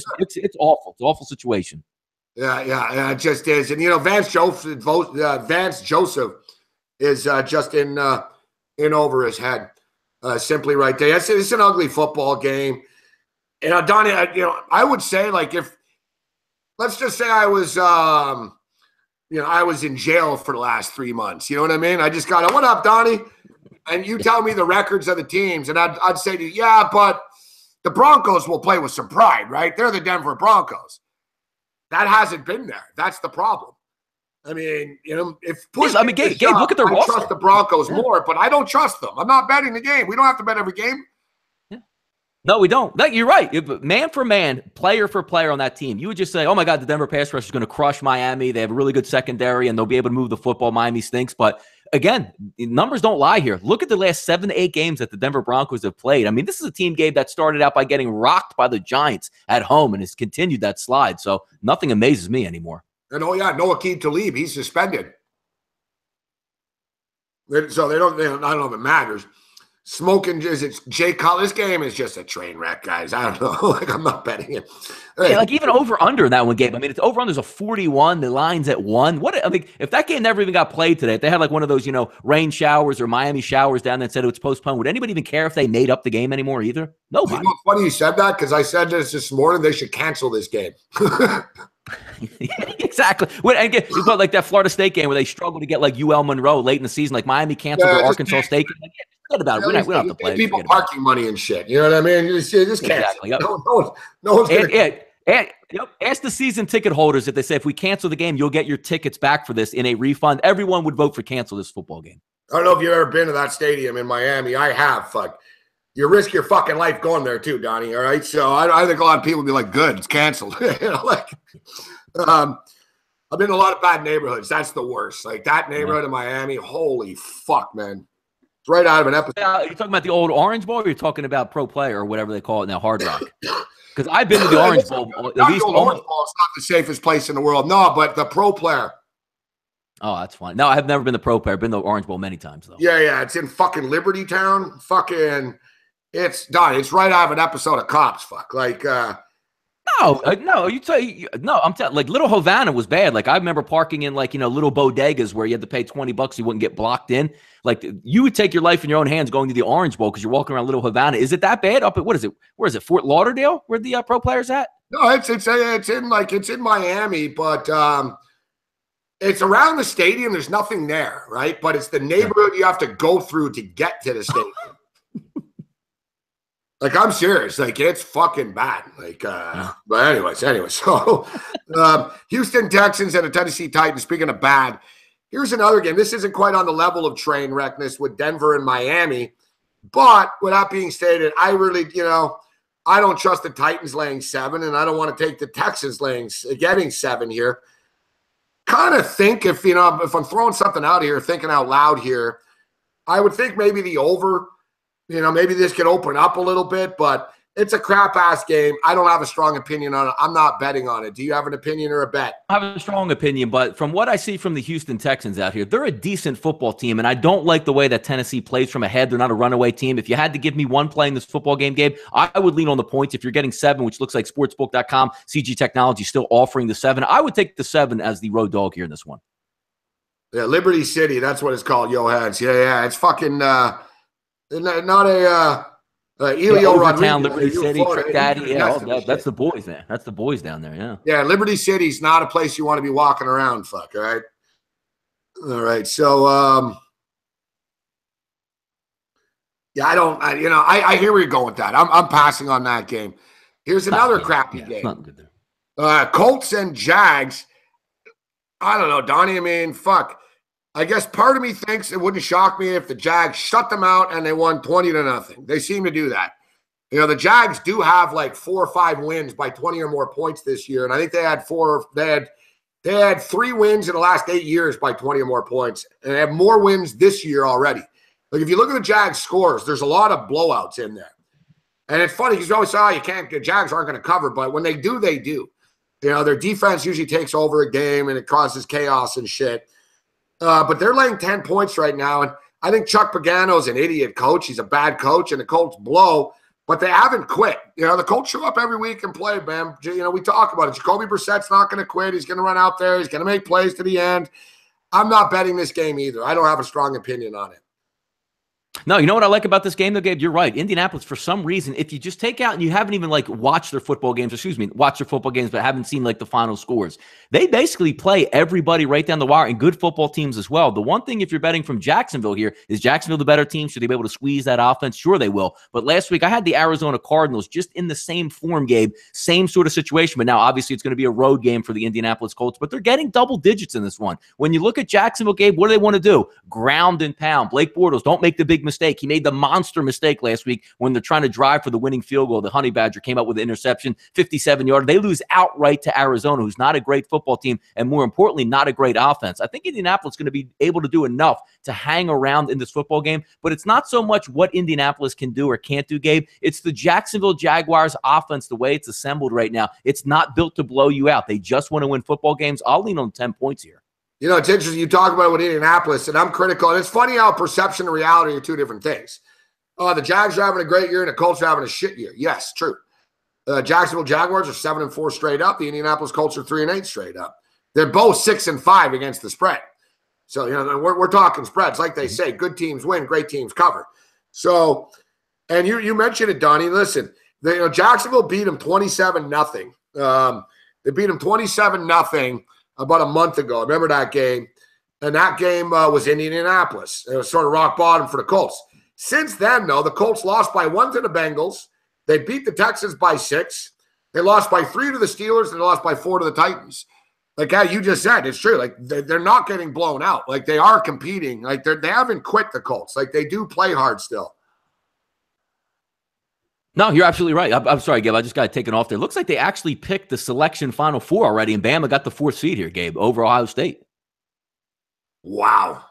awful. It's an awful situation. Yeah, it just is. And, Vance Joseph is just in over his head, simply right there. It's an ugly football game. And, Donnie, I would say, like, let's just say I was, I was in jail for the last 3 months. You know what I mean? I just got, what up, Donnie? And you tell me the records of the teams, and I'd say to you, yeah, but the Broncos will play with some pride, right? They're the Denver Broncos. That hasn't been there. That's the problem. I mean, if push Gabe, look at the roster. I trust the Broncos more, but I don't trust them. I'm not betting the game. We don't have to bet every game. No, we don't. You're right. Man for man, player for player on that team. You would just say, oh, my God, the Denver pass rush is going to crush Miami. They have a really good secondary, and they'll be able to move the football. Miami stinks. But, again, numbers don't lie here. Look at the last 7 to 8 games that the Denver Broncos have played. I mean, this is a team, Gabe, that started out by getting rocked by the Giants at home and has continued that slide. So nothing amazes me anymore. And, Noah Talib, he's suspended. So I don't know if it matters. Smoking, is it Jay Cutler? This game is just a train wreck, guys. I don't know. Like, I'm not betting it. Hey. Yeah, like even over under in that one game. I mean, it's over under's a 41. The line's at 1. If that game never even got played today, if they had like one of those, rain showers or Miami showers down there and said it was postponed, would anybody even care if they made up the game anymore either? Nobody. It's funny you said that because I said this morning they should cancel this game. Yeah, exactly. But like that Florida State game where they struggled to get like UL Monroe late in the season, like Miami canceled their Arkansas State game. Forget about it. We don't have to play. People parking money and shit. You know what I mean? Just cancel. Exactly. Yep. No one's gonna. Ask the season ticket holders if they say if we cancel the game, you'll get your tickets back for this in a refund. Everyone would vote for cancel this football game. I don't know if you've ever been to that stadium in Miami. I have. Fuck. You risk your fucking life going there too, Donnie. All right. So I think a lot of people would be like, good, it's canceled. I've been in a lot of bad neighborhoods. That's the worst. Like that neighborhood in Miami. Holy fuck, man. It's right out of an episode. You're talking about the old Orange Bowl, or you're talking about Pro Player or whatever they call it now, Hard Rock? Because I've been to the Orange Bowl. Orange Bowl is not the safest place in the world. No, but the Pro Player. Oh, that's fine. No, I've never been the Pro Player. I've been to the Orange Bowl many times, though. Yeah. It's in fucking Liberty Town. Fucking, it's done. It's right out of an episode of Cops. Fuck. Like, No, I'm telling like Little Havana was bad. Like I remember parking in like, little bodegas where you had to pay $20, you wouldn't get blocked in. Like you would take your life in your own hands going to the Orange Bowl because you're walking around Little Havana. Is it that bad? Up at, what is it? Where is it? Fort Lauderdale? Where the Pro Players at? No, it's in Miami, but it's around the stadium. There's nothing there, right? But it's the neighborhood you have to go through to get to the stadium. Like, I'm serious. Like, it's fucking bad. Like, but anyways. So, Houston Texans and the Tennessee Titans. Speaking of bad, here's another game. This isn't quite on the level of train wreckness with Denver and Miami. But with that being stated, I really, I don't trust the Titans laying 7, and I don't want to take the Texans getting 7 here. Kind of think if I'm throwing something out here, thinking out loud here, I would think maybe the over. Maybe this could open up a little bit, but it's a crap-ass game. I don't have a strong opinion on it. I'm not betting on it. Do you have an opinion or a bet? I have a strong opinion, but from what I see from the Houston Texans out here, they're a decent football team, and I don't like the way that Tennessee plays from ahead. They're not a runaway team. If you had to give me one play in this football game, Gabe, I would lean on the points. If you're getting 7, which looks like Sportsbook.com, CG Technology still offering the 7, I would take the 7 as the road dog here in this one. Yeah, Liberty City, that's what it's called, Johans. Yeah, it's fucking not a Elio Rodriguez. Liberty City, Trick Daddy. Yeah, that's the boys there. That's the boys down there, yeah. Yeah, Liberty City's not a place you want to be walking around, fuck, all right? All right, so, yeah, I hear where you're going with that. I'm passing on that game. Here's another crappy game. Not good there. Colts and Jags. I don't know, Donnie. I mean, fuck. I guess part of me thinks it wouldn't shock me if the Jags shut them out and they won 20-0. They seem to do that. The Jags do have like 4 or 5 wins by 20 or more points this year, and I think they had They had 3 wins in the last 8 years by 20 or more points, and they have more wins this year already. Like, if you look at the Jags scores, there's a lot of blowouts in there. And it's funny because you always say, oh, Jags aren't going to cover, but when they do, they do. You know, their defense usually takes over a game and it causes chaos and shit. But they're laying 10 points right now, and I think Chuck Pagano's an idiot coach. He's a bad coach, and the Colts blow, but they haven't quit. You know, the Colts show up every week and play, man. You know, we talk about it. Jacoby Brissett's not going to quit. He's going to run out there. He's going to make plays to the end. I'm not betting this game either. I don't have a strong opinion on it. No, you know what I like about this game, though, Gabe? You're right. Indianapolis, for some reason, if you just take out and you haven't even, like, watched their football games, but haven't seen, like, the final scores, they basically play everybody right down the wire, and good football teams as well. The one thing, if you're betting from Jacksonville here, is Jacksonville the better team? Should they be able to squeeze that offense? Sure, they will. But last week, I had the Arizona Cardinals just in the same form, Gabe, same sort of situation. But now, obviously, it's going to be a road game for the Indianapolis Colts, but they're getting double digits in this one. When you look at Jacksonville, Gabe, what do they want to do? Ground and pound. Blake Bortles, don't make the big mistake. He made the monster mistake last week when they're trying to drive for the winning field goal. The Honey Badger came up with an interception, 57-yard. They lose outright to Arizona, who's not a great football team, and more importantly, not a great offense. I think Indianapolis is going to be able to do enough to hang around in this football game, but it's not so much what Indianapolis can do or can't do, Gabe. It's the Jacksonville Jaguars offense, the way it's assembled right now. It's not built to blow you out. They just want to win football games. I'll lean on 10 points here. You know, it's interesting. You talk about it with Indianapolis, and I'm critical. And it's funny how perception and reality are two different things. The Jags are having a great year, and the Colts are having a shit year. Yes, true. Jacksonville Jaguars are 7-4 straight up. The Indianapolis Colts are 3-8 straight up. They're both 6-5 against the spread. So, you know, we're talking spreads. Like they say, good teams win, great teams cover. So, and you mentioned it, Donnie. Listen, Jacksonville beat them 27-0. They beat them 27-0 about a month ago. I remember that game. And that game was in Indianapolis. It was sort of rock bottom for the Colts. Since then, though, the Colts lost by 1 to the Bengals. They beat the Texans by 6. They lost by 3 to the Steelers, and they lost by 4 to the Titans. Like how you just said, it's true. Like they're not getting blown out. Like they are competing. Like they haven't quit the Colts. Like they do play hard still. No, you're absolutely right. I'm sorry, Gabe. I just got taken off there. It looks like they actually picked the selection Final Four already, and Bama got the 4th seed here, Gabe, over Ohio State. Wow.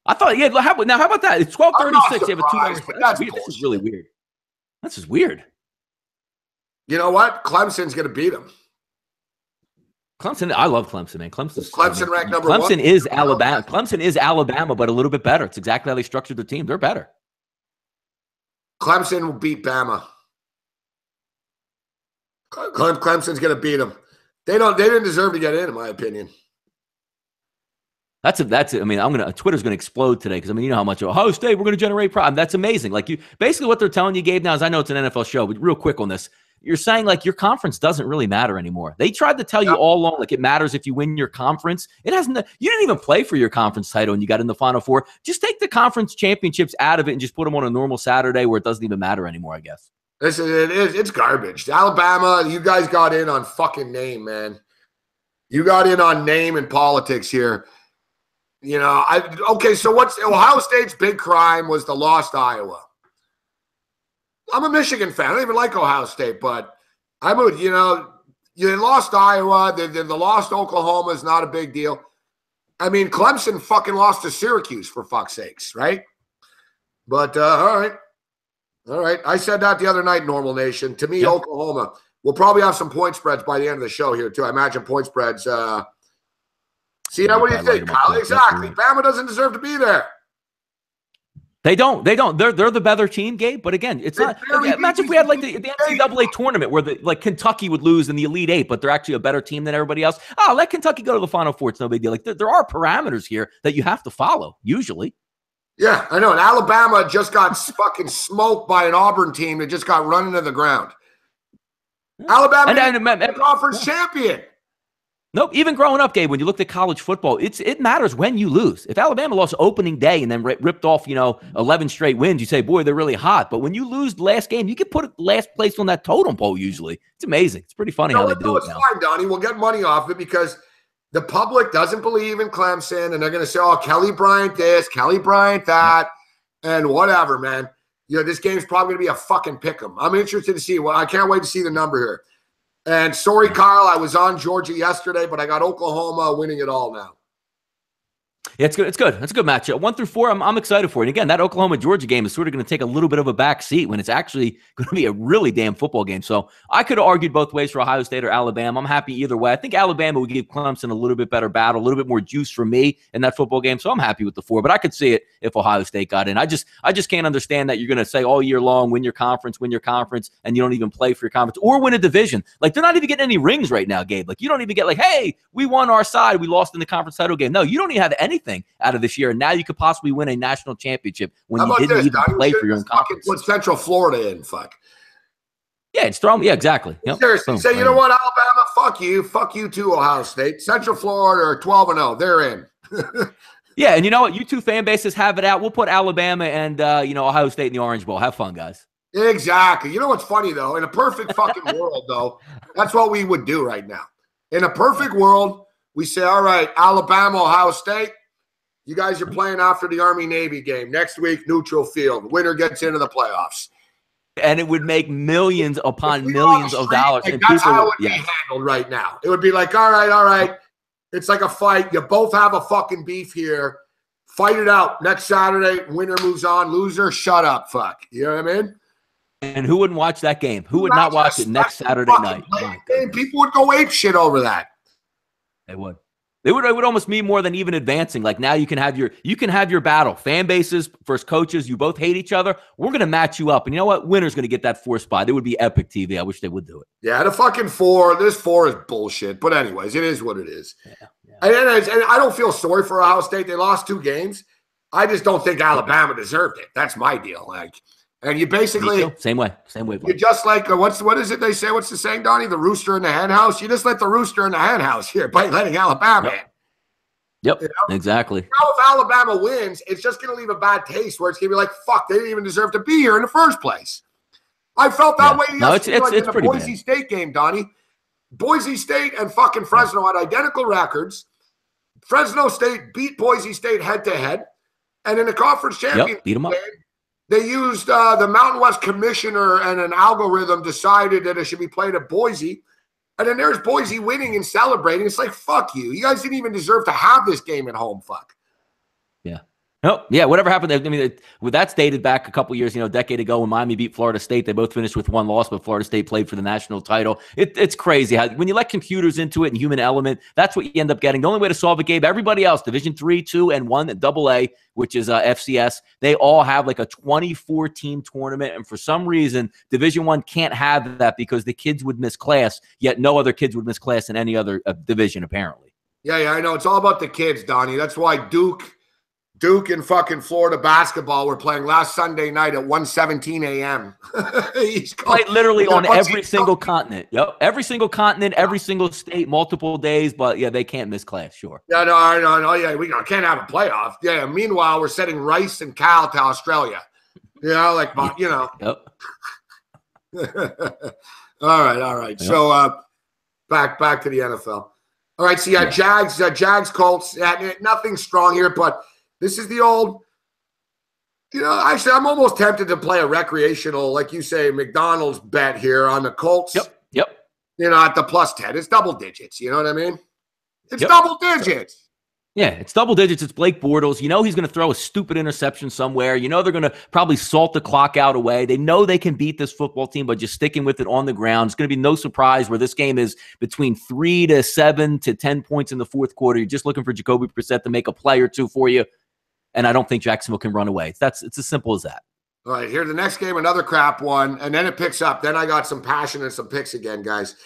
I thought, yeah. How about that? It's 12:36. They have a 2 hours. This is really weird. This is weird. You know what? Clemson's going to beat them. Clemson. I love Clemson, man. Clemson ranked number 1. Clemson is Alabama. Clemson is Alabama, but a little bit better. It's exactly how they structured their team. They're better. Clemson will beat Bama. Clemson's going to beat them. They didn't deserve to get in my opinion. That's it. I mean, Twitter's gonna explode today because you know how much Ohio State we're gonna generate problem. That's amazing. Like basically what they're telling you, Gabe, now is I know it's an NFL show, but real quick on this, you're saying like your conference doesn't really matter anymore. They tried to tell you all along like it matters if you win your conference. It hasn't. You didn't even play for your conference title and you got in the Final Four. Just take the conference championships out of it and just put them on a normal Saturday where it doesn't even matter anymore, I guess. Listen, it's garbage. Alabama, you guys got in on fucking name, man. You got in on name and politics here. You know, so what's Ohio State's big crime was the loss to Iowa. I'm a Michigan fan. I don't even like Ohio State, but I would, you lost to Iowa. The loss to Oklahoma is not a big deal. I mean, Clemson fucking lost to Syracuse, for fuck's sakes, right? But, all right. All right. I said that the other night, Normal Nation. To me, Oklahoma. We'll probably have some point spreads by the end of the show here, too. I imagine point spreads See, what do you think, Kyle? Exactly. Bama doesn't deserve to be there. They don't. They're the better team, Gabe. But again, it's not. Imagine if we had like the NCAA tournament where Kentucky would lose in the Elite Eight, but they're actually a better team than everybody else. Oh, let Kentucky go to the Final Four. It's no big deal. Like there are parameters here that you have to follow usually. Yeah, I know. And Alabama just got fucking smoked by an Auburn team that just got run into the ground. Alabama and conference champion. Nope. Even growing up, Gabe, when you looked at college football, it matters when you lose. If Alabama lost opening day and then ripped off, 11 straight wins, you say, boy, they're really hot. But when you lose the last game, you can put last place on that totem pole usually. It's amazing. It's pretty funny how they do it now. Fine, Donnie. We'll get money off it because the public doesn't believe in Clemson, and they're going to say, oh, Kelly Bryant this, Kelly Bryant that, and whatever, man. This game's probably going to be a fucking pick 'em. I'm interested to see. Well, I can't wait to see the number here. And sorry, Kyle, I was on Georgia yesterday, but I got Oklahoma winning it all now. Yeah, it's good. It's good. It's a good matchup. 1 through 4, I'm excited for it. And again, that Oklahoma-Georgia game is sort of going to take a little bit of a back seat when it's actually going to be a really damn football game. So I could have argued both ways for Ohio State or Alabama. I'm happy either way. I think Alabama would give Clemson a little bit better battle, a little bit more juice for me in that football game. So I'm happy with the 4, but I could see it if Ohio State got in. I just can't understand that you're going to say all year long, win your conference, and you don't even play for your conference or win a division. Like, they're not even getting any rings right now, Gabe. Like, you don't even get like, hey, we won our side, we lost in the conference title game. No, you don't even have anything out of this year, and now you could possibly win a national championship when you didn't even play for your own conference. Put Central Florida in, fuck. Yeah, it's strong. Yeah, exactly. Yep. Seriously, say, you know what, Alabama, fuck you too, Ohio State. Central Florida are 12-0. They're in. Yeah, and you know what? You two fan bases have it out. We'll put Alabama and Ohio State in the Orange Bowl. Have fun, guys. Exactly. You know what's funny, though? In a perfect fucking world, though, that's what we would do right now. In a perfect world, we say, all right, Alabama, Ohio State, you guys are playing after the Army-Navy game. Next week, neutral field. Winner gets into the playoffs. And it would make millions upon millions of dollars. Like, that's how it would be handled right now. It would be like, all right. It's like a fight. You both have a fucking beef here. Fight it out. Next Saturday, winner moves on. Loser, shut up, fuck. You know what I mean? And who wouldn't watch that game? Who would not watch it next Saturday night? People would go ape shit over that. They would. It would almost mean more than even advancing. Like, now you can have your battle. Fan bases versus coaches. You both hate each other. We're going to match you up. And you know what? Winner's going to get that 4 spot. It would be epic TV. I wish they would do it. Yeah, the fucking 4. This 4 is bullshit. But anyways, it is what it is. Yeah. And I don't feel sorry for Ohio State. They lost 2 games. I just don't think Alabama deserved it. That's my deal. Like, and you basically same way. You're just like what is it they say? What's the saying, Donnie? The rooster in the hen house. You just let the rooster in the hen house here by letting Alabama in. Yep, you know? Exactly. Now, if Alabama wins, it's just going to leave a bad taste where it's going to be like, fuck, they didn't even deserve to be here in the first place. I felt that way yesterday, in the Boise State game, Donnie. Boise State and fucking Fresno had identical records. Fresno State beat Boise State head-to-head. And in the conference championship beat them up. game, they used the Mountain West commissioner and an algorithm decided that it should be played at Boise. And then there's Boise winning and celebrating. It's like, fuck you. You guys didn't even deserve to have this game at home. Fuck. Yeah. No, yeah, whatever happened. I mean, that's dated back a couple years, a decade ago when Miami beat Florida State. They both finished with 1 loss, but Florida State played for the national title. It's crazy how when you let computers into it and human element, that's what you end up getting. The only way to solve it, Gabe, everybody else, Division 3, 2, and 1, AA, which is FCS, they all have like a 24-team tournament. And for some reason, Division 1 can't have that because the kids would miss class, yet no other kids would miss class in any other division, apparently. Yeah, I know. It's all about the kids, Donnie. That's why Duke and fucking Florida basketball were playing last Sunday night at 1:17 a.m. Played literally on every single continent. Yep, every single continent, every single state, multiple days. But yeah, they can't miss class. Sure. Yeah, no, I know. Yeah, we can't have a playoff. Yeah. Meanwhile, we're sending Rice and Cal to Australia. Yep. All right. Yep. So back to the NFL. All right. So yeah, Jags, Colts. Yeah, nothing strong here, but. This is the old, actually, I'm almost tempted to play a recreational, like you say, McDonald's bet here on the Colts. Yep. At the +10. It's double digits. You know what I mean? It's double digits. Yeah, it's double digits. It's Blake Bortles. He's going to throw a stupid interception somewhere. They're going to probably salt the clock out away. They know they can beat this football team, but just sticking with it on the ground. It's going to be no surprise where this game is between 3 to 7 to 10 points in the fourth quarter. You're just looking for Jacoby Brissett to make a play or two for you. And I don't think Jacksonville can run away. It's as simple as that. All right, here the next game, another crap one, and then it picks up. Then I got some passion and some picks again, guys.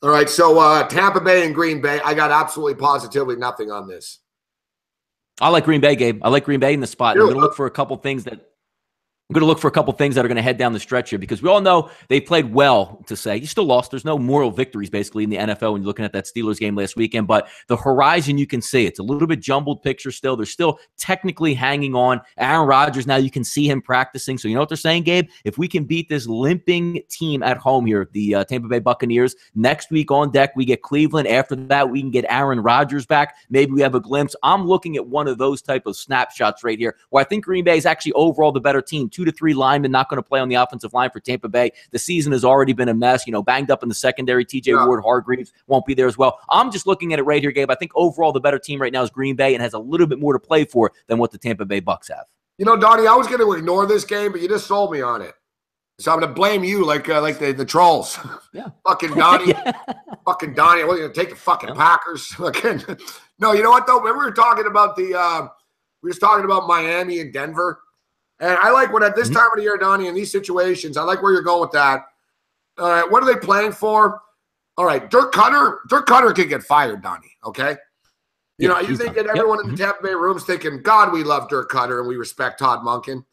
All right, so Tampa Bay and Green Bay, I got absolutely positively nothing on this. I like Green Bay, Gabe. I like Green Bay in the spot. I'm going to look for a couple things that are going to head down the stretch here because we all know they played well to say. You still lost. There's no moral victories basically in the NFL when you're looking at that Steelers game last weekend, but the horizon you can see. It's a little bit jumbled picture still. They're still technically hanging on. Aaron Rodgers, now you can see him practicing. So you know what they're saying, Gabe? If we can beat this limping team at home here, the Tampa Bay Buccaneers, next week on deck, we get Cleveland. After that, we can get Aaron Rodgers back. Maybe we have a glimpse. I'm looking at one of those type of snapshots right here where I think Green Bay is actually overall the better team. 2 to 3 linemen not going to play on the offensive line for Tampa Bay. The season has already been a mess, banged up in the secondary. TJ Ward, Hargreaves won't be there as well. I'm just looking at it right here, Gabe. I think overall the better team right now is Green Bay and has a little bit more to play for than what the Tampa Bay Bucks have. Donnie, I was going to ignore this game, but you just sold me on it. So I'm going to blame you like the trolls. Yeah. Fucking Donnie. Yeah. Fucking Donnie. We're going to take the fucking Packers. No, you know what, though? Remember we were talking about Miami and Denver. And I like when at this time of the year, Donnie, in these situations, I like where you're going with that. All right, what are they playing for? All right, Dirk Cutter could get fired, Donnie, okay? You think that everyone in the Tampa Bay room is thinking, God, we love Dirk Cutter and we respect Todd Monken.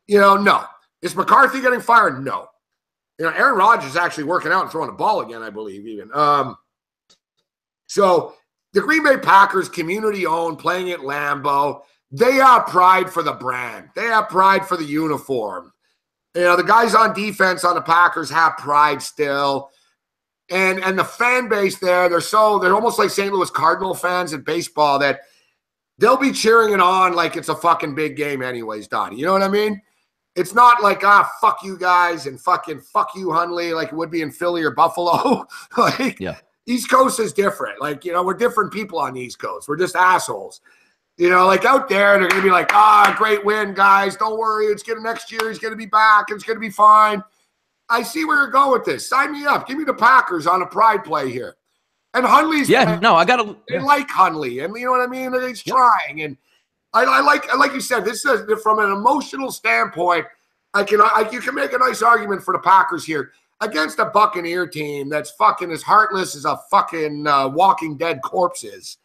No. Is McCarthy getting fired? No. Aaron Rodgers is actually working out and throwing the ball again, I believe, even. So the Green Bay Packers, community-owned, playing at Lambeau, they have pride for the brand. They have pride for the uniform. The guys on defense on the Packers have pride still. And the fan base there, they're almost like St. Louis Cardinal fans in baseball that they'll be cheering it on like it's a fucking big game anyways, Donnie. You know what I mean? It's not like, fuck you guys and fucking fuck you, Hundley, like it would be in Philly or Buffalo. East Coast is different. We're different people on the East Coast. We're just assholes. Out there, they're going to be like, great win, guys. Don't worry. Next year, he's going to be back. It's going to be fine. I see where you're going with this. Sign me up. Give me the Packers on a pride play here. And Hundley's They like Hundley. And you know what I mean? He's trying. And I like you said, this is from an emotional standpoint. You can make a nice argument for the Packers here against a Buccaneer team that's fucking as heartless as a fucking Walking Dead corpse is.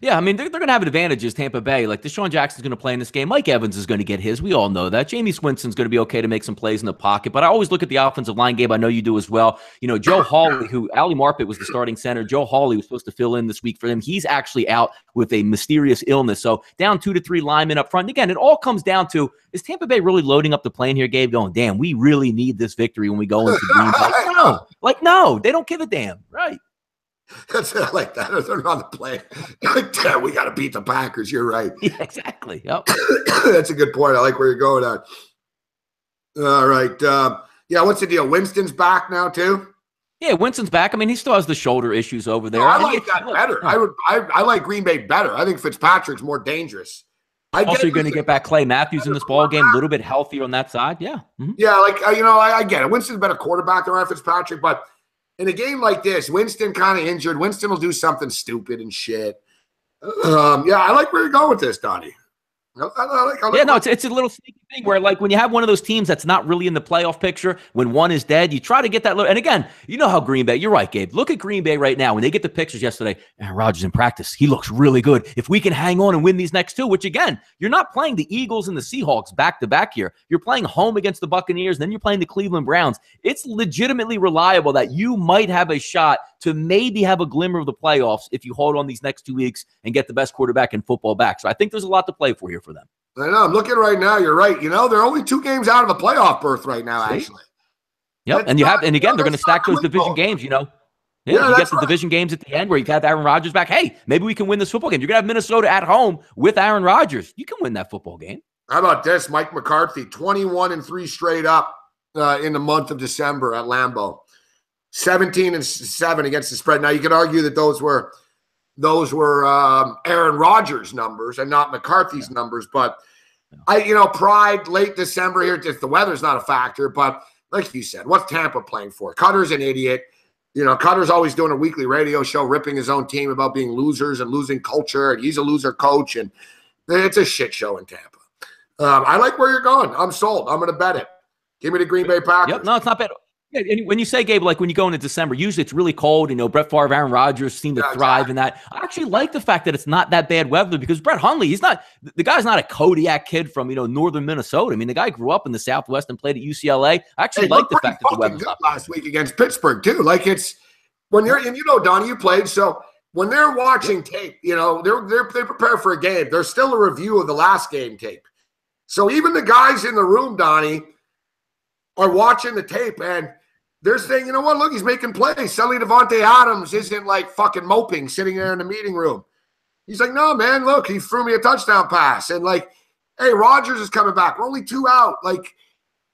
Yeah, I mean, they're going to have advantages, Tampa Bay. Like, Deshaun Jackson's going to play in this game. Mike Evans is going to get his. We all know that. Jamie Swinson's going to be okay to make some plays in the pocket. But I always look at the offensive line, Gabe. I know you do as well. Joe Hawley, who Ali Marpet was the starting center. Joe Hawley was supposed to fill in this week for them. He's actually out with a mysterious illness. So down 2 to 3 linemen up front. And again, it all comes down to, is Tampa Bay really loading up the plane here, Gabe, going, damn, we really need this victory when we go into Green Bay? No, they don't give a damn. Right. That's like that. They're on the plane. Damn, we got to beat the Packers. You're right. Yeah, exactly. Yep. That's a good point. I like where you're going at. All right. What's the deal? Winston's back now too? Yeah, Winston's back. I mean, he still has the shoulder issues over there. I like that better. I like Green Bay better. I think Fitzpatrick's more dangerous. Also, you're going to get back Clay Matthews in this ball game, a little bit healthier on that side. Yeah. Mm-hmm. Yeah, I get it. Winston's a better quarterback than Ryan Fitzpatrick, but in a game like this, Winston kind of injured. Winston will do something stupid and shit. I like where you're going with this, Donnie. It's a little sneaky thing where, like, when you have one of those teams that's not really in the playoff picture, when one is dead, you try to get that little. And again, you know how Green Bay. You're right, Gabe. Look at Green Bay right now. When they get the pictures yesterday, Aaron Rodgers in practice, he looks really good. If we can hang on and win these next two, which again, you're not playing the Eagles and the Seahawks back to back here. You're playing home against the Buccaneers, and then you're playing the Cleveland Browns. It's legitimately reliable that you might have a shot to maybe have a glimmer of the playoffs if you hold on these next 2 weeks and get the best quarterback in football back. So I think there's a lot to play for here for them. I know. I'm looking right now. You're right. They're only 2 games out of a playoff berth right now, actually. Yep. And again, they're going to stack those division games, Yeah, you get the division games at the end where you've had Aaron Rodgers back. Hey, maybe we can win this football game. You're going to have Minnesota at home with Aaron Rodgers. You can win that football game. How about this? Mike McCarthy, 21-3 straight up in the month of December at Lambeau. 17-7 against the spread. Now, you could argue that those were Aaron Rodgers' numbers and not McCarthy's numbers. But pride late December here. Just the weather's not a factor. But like you said, what's Tampa playing for? Cutter's an idiot. Cutter's always doing a weekly radio show, ripping his own team about being losers and losing culture. And he's a loser coach. And it's a shit show in Tampa. I like where you're going. I'm sold. I'm going to bet it. Give me the Green Bay Packers. Yep. No, it's not bad. Yeah, and when you say, Gabe, like when you go into December, usually it's really cold. Brett Favre, Aaron Rodgers seem to thrive in that. I actually like the fact that it's not that bad weather because Brett Hundley, the guy's not a Kodiak kid from, northern Minnesota. I mean, the guy grew up in the Southwest and played at UCLA. I actually like the fact that the weather's not last week against Pittsburgh, too. Like it's when you're, and Donnie, you played. So when they're watching tape, they prepare for a game. There's still a review of the last game tape. So even the guys in the room, Donnie, are watching the tape and they're saying, you know what, look, he's making plays. Suddenly Devontae Adams isn't like fucking moping, sitting there in the meeting room. He's like, no, man, look, he threw me a touchdown pass. And like, Hey, Rodgers is coming back. We're only 2 out. Like,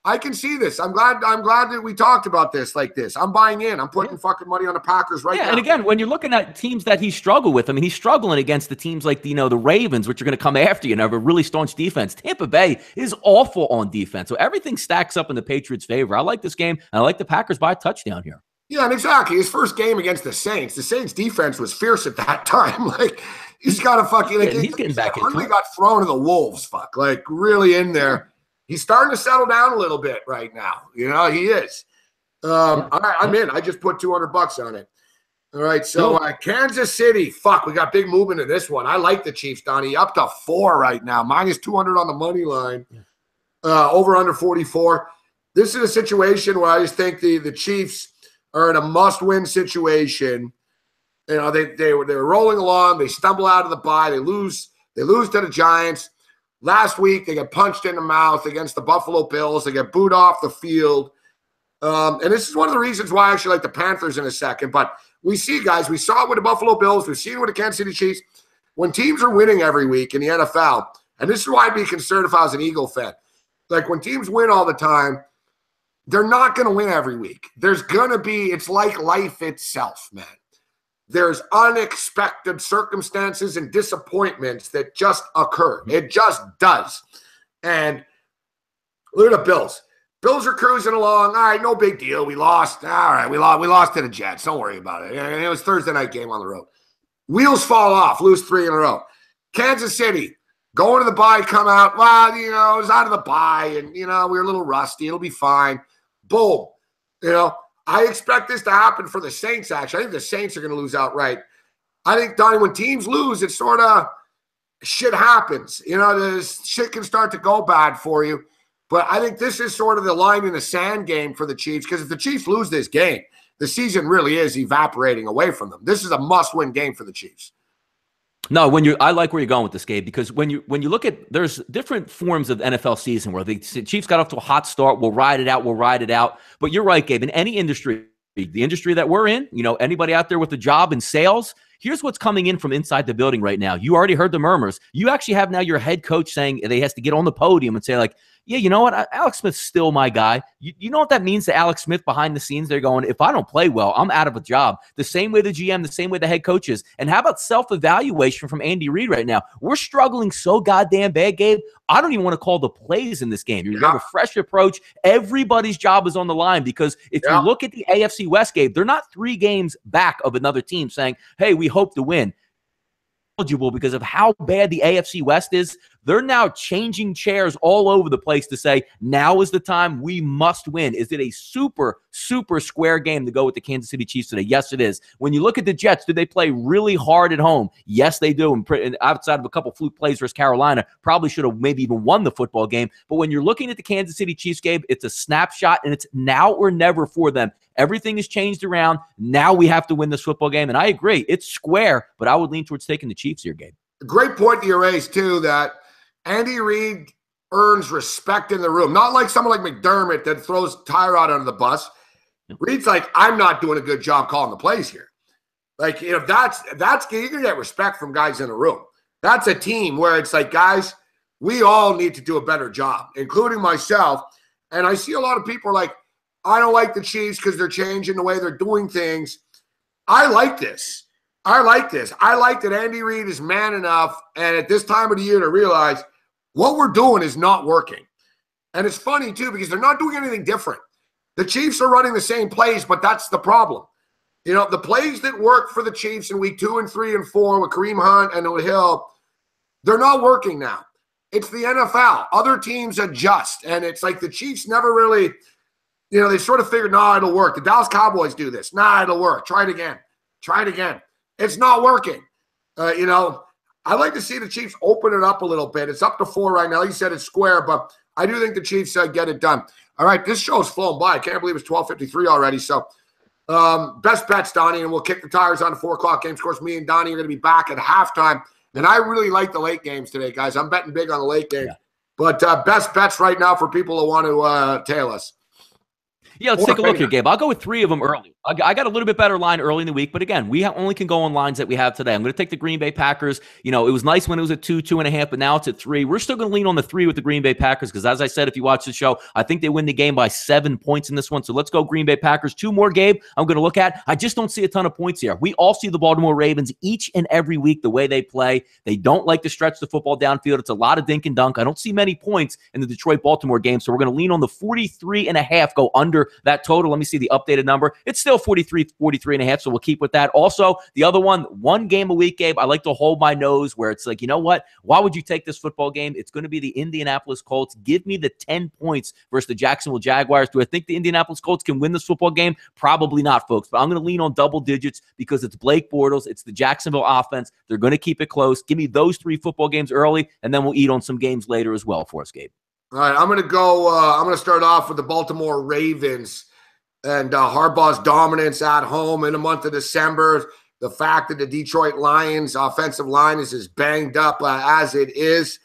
I can see this. I'm glad that we talked about this like this. I'm buying in. I'm putting fucking money on the Packers right now. And again, when you're looking at teams that he struggled with, I mean, he's struggling against the teams like, the Ravens, which are going to come after you and have a really staunch defense. Tampa Bay is awful on defense. So everything stacks up in the Patriots' favor. I like this game, and I like the Packers by a touchdown here. Yeah, and exactly. His first game against the Saints defense was fierce at that time. Like, he's got a fucking, like, he's getting back into it. Got thrown to the wolves, like, really in there. He's starting to settle down a little bit right now. He is. I'm in. I just put $200 on it. All right, so Kansas City. Fuck, we got big movement in this one. I like the Chiefs, Donnie. Up to 4 right now. Minus 200 on the money line. Over under 44. This is a situation where I just think the Chiefs are in a must-win situation. They were rolling along. They stumble out of the bye. They lose to the Giants. Last week, they get punched in the mouth against the Buffalo Bills. They get booed off the field. And this is one of the reasons why I actually like the Panthers in a second. But we see, guys, we saw it with the Buffalo Bills. We've seen it with the Kansas City Chiefs. When teams are winning every week in the NFL, and this is why I'd be concerned if I was an Eagle fan. Like, when teams win all the time, they're not going to win every week. There's going to be – it's like life itself, man. There's unexpected circumstances and disappointments that just occur. It just does. And look at the Bills. Bills are cruising along. All right, no big deal. We lost. All right, we lost to the Jets. Don't worry about it. It was Thursday night game on the road. Wheels fall off. Lose 3 in a row. Kansas City, going to the bye, come out. Well, it was out of the bye, and, we were a little rusty. It'll be fine. Boom. I expect this to happen for the Saints, actually. I think the Saints are going to lose outright. I think, Donnie, when teams lose, it's sort of shit happens. This shit can start to go bad for you. But I think this is sort of the line in the sand game for the Chiefs, because if the Chiefs lose this game, the season really is evaporating away from them. This is a must-win game for the Chiefs. No, I like where you're going with this, Gabe, because when you look at, there's different forms of NFL season where the Chiefs got off to a hot start. We'll ride it out. But you're right, Gabe. In any industry, the industry that we're in, anybody out there with a job in sales, here's what's coming in from inside the building right now. You already heard the murmurs. You actually have now your head coach saying that he has to get on the podium and say, like, yeah, you know what? Alex Smith's still my guy. You know what that means to Alex Smith behind the scenes? They're going, if I don't play well, I'm out of a job. The same way the GM, the same way the head coach is. And how about self-evaluation from Andy Reid right now? We're struggling so goddamn bad, Gabe. I don't even want to call the plays in this game. You have a fresh approach. Everybody's job is on the line, because if you look at the AFC West, Gabe, they're not 3 games back of another team saying, hey, we hope to win. Because of how bad the AFC West is, they're now changing chairs all over the place to say, now is the time, we must win. Is it a super, super square game to go with the Kansas City Chiefs today? Yes, it is. When you look at the Jets, do they play really hard at home? Yes, they do. And outside of a couple fluke plays versus Carolina, probably should have maybe even won the football game. But when you're looking at the Kansas City Chiefs, Gabe, it's a snapshot, and it's now or never for them. Everything has changed around. Now we have to win this football game. And I agree, it's square, but I would lean towards taking the Chiefs here, Gabe. Great point to you raised, too, that Andy Reid earns respect in the room. Not like someone like McDermott that throws Tyrod under the bus. Reid's like, I'm not doing a good job calling the plays here. Like, that's you're going to get respect from guys in the room. That's a team where it's like, guys, we all need to do a better job, including myself. And I see a lot of people are like, I don't like the Chiefs because they're changing the way they're doing things. I like this. I like that Andy Reid is man enough, and at this time of the year, to realize what we're doing is not working. And it's funny, too, because they're not doing anything different. The Chiefs are running the same plays, but that's the problem. The plays that work for the Chiefs in week 2 and 3 and 4 with Kareem Hunt and Hill, they're not working now. It's the NFL. Other teams adjust, and it's like the Chiefs never really – they sort of figured, nah, it'll work. The Dallas Cowboys do this. Nah, it'll work. Try it again. It's not working. I like to see the Chiefs open it up a little bit. It's up to 4 right now. Like you said, it's square, but I do think the Chiefs get it done. All right, this show's flown by. I can't believe it's 12:53 already. So best bets, Donnie, and we'll kick the tires on the 4 o'clock games. Of course, me and Donnie are going to be back at halftime. And I really like the late games today, guys. I'm betting big on the late games. Yeah. But best bets right now for people who want to tail us. Yeah, let's take a look here, Gabe. I'll go with 3 of them early. I got a little bit better line early in the week, but again, we only can go on lines that we have today. I'm going to take the Green Bay Packers. It was nice when it was at 2.5, but now it's at 3. We're still going to lean on the 3 with the Green Bay Packers because, as I said, if you watch the show, I think they win the game by 7 points in this one. So let's go Green Bay Packers. 2 more, Gabe, I'm going to look at. I just don't see a ton of points here. We all see the Baltimore Ravens each and every week the way they play. They don't like to stretch the football downfield. It's a lot of dink and dunk. I don't see many points in the Detroit-Baltimore game, so we're going to lean on the 43.5, go under that total. Let me see the updated number. It's still 43.5, so we'll keep with that. Also, the other one game a week, Gabe, I like to hold my nose where it's like, you know what? Why would you take this football game? It's going to be the Indianapolis Colts. Give me the 10 points versus the Jacksonville Jaguars. Do I think the Indianapolis Colts can win this football game? Probably not, folks, but I'm going to lean on double digits because it's Blake Bortles. It's the Jacksonville offense. They're going to keep it close. Give me those 3 football games early, and then we'll eat on some games later as well for us, Gabe. All right, I'm going to start off with the Baltimore Ravens. And Harbaugh's dominance at home in the month of December, the fact that the Detroit Lions offensive line is as banged up as it is,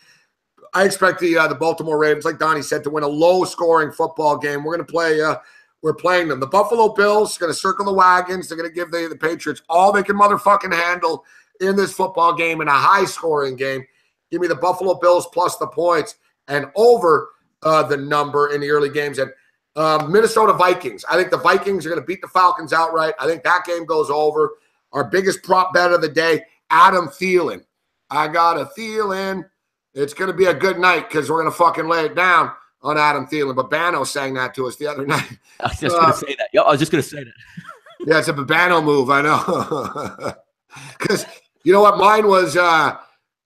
I expect the Baltimore Ravens, like Donnie said, to win a low-scoring football game. We're going to play. We're playing them. The Buffalo Bills are going to circle the wagons. They're going to give the Patriots all they can motherfucking handle in this football game, in a high-scoring game. Give me the Buffalo Bills plus the points and over the number in the early games. And Minnesota Vikings. I think the Vikings are going to beat the Falcons outright. I think that game goes over. Our biggest prop bet of the day, Adam Thielen. I got a feeling it's going to be a good night because we're going to fucking lay it down on Adam Thielen. But Bano sang that to us the other night. I was just going to say that. Yo, I was just going to say that. Yeah, it's a Babano move, I know. Because you know what? Mine was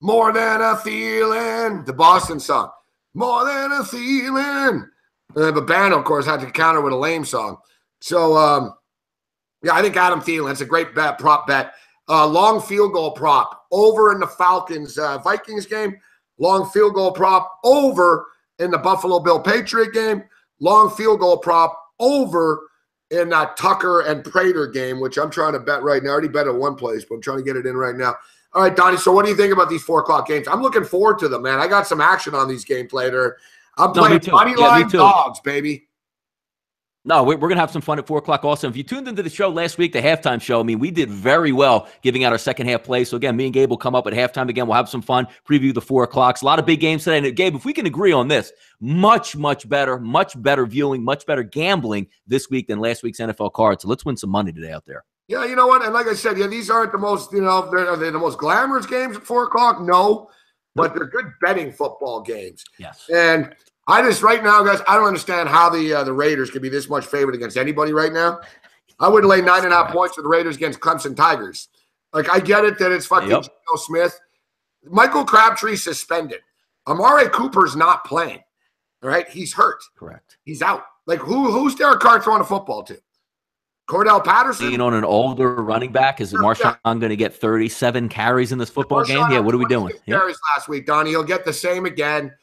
More Than a Feeling, the Boston song. More Than a Feeling. But Bano, of course, had to counter with a lame song. So, yeah, I think Adam Thielen, that's a great bet, prop bet. Long field goal prop over in the Falcons Vikings game. Long field goal prop over in the Buffalo Bill Patriot game. Long field goal prop over in that Tucker and Prater game, which I'm trying to bet right now. I already bet at one place, but I'm trying to get it in right now. All right, Donnie, so what do you think about these 4 o'clock games? I'm looking forward to them, man. I got some action on these games later. I'm playing money line dogs, baby. No, we're going to have some fun at 4 o'clock also. If you tuned into the show last week, the halftime show, I mean, we did very well giving out our second half plays. So, again, me and Gabe will come up at halftime again. We'll have some fun, preview the 4 o'clocks. A lot of big games today. And, Gabe, if we can agree on this, much better viewing, much better gambling this week than last week's NFL card. So let's win some money today out there. Yeah, you know what? And like I said, yeah, these aren't the most, are they the most glamorous games at 4 o'clock? No. But they're good betting football games. Yes. And I just, right now, guys, I don't understand how the Raiders can be this much favored against anybody right now. I would lay 9.5 points for the Raiders against Clemson Tigers. Like, I get it that it's fucking Geno Smith. Michael Crabtree suspended. Amari Cooper's not playing. All right? He's hurt. Correct. He's out. Like, who's Derek Carr throwing a football to? Cordell Patterson? Lean on an older running back. Is Marshawn going to get 37 carries in this football game? Yeah, what are we doing? Carries last week, Donnie. He'll get the same again.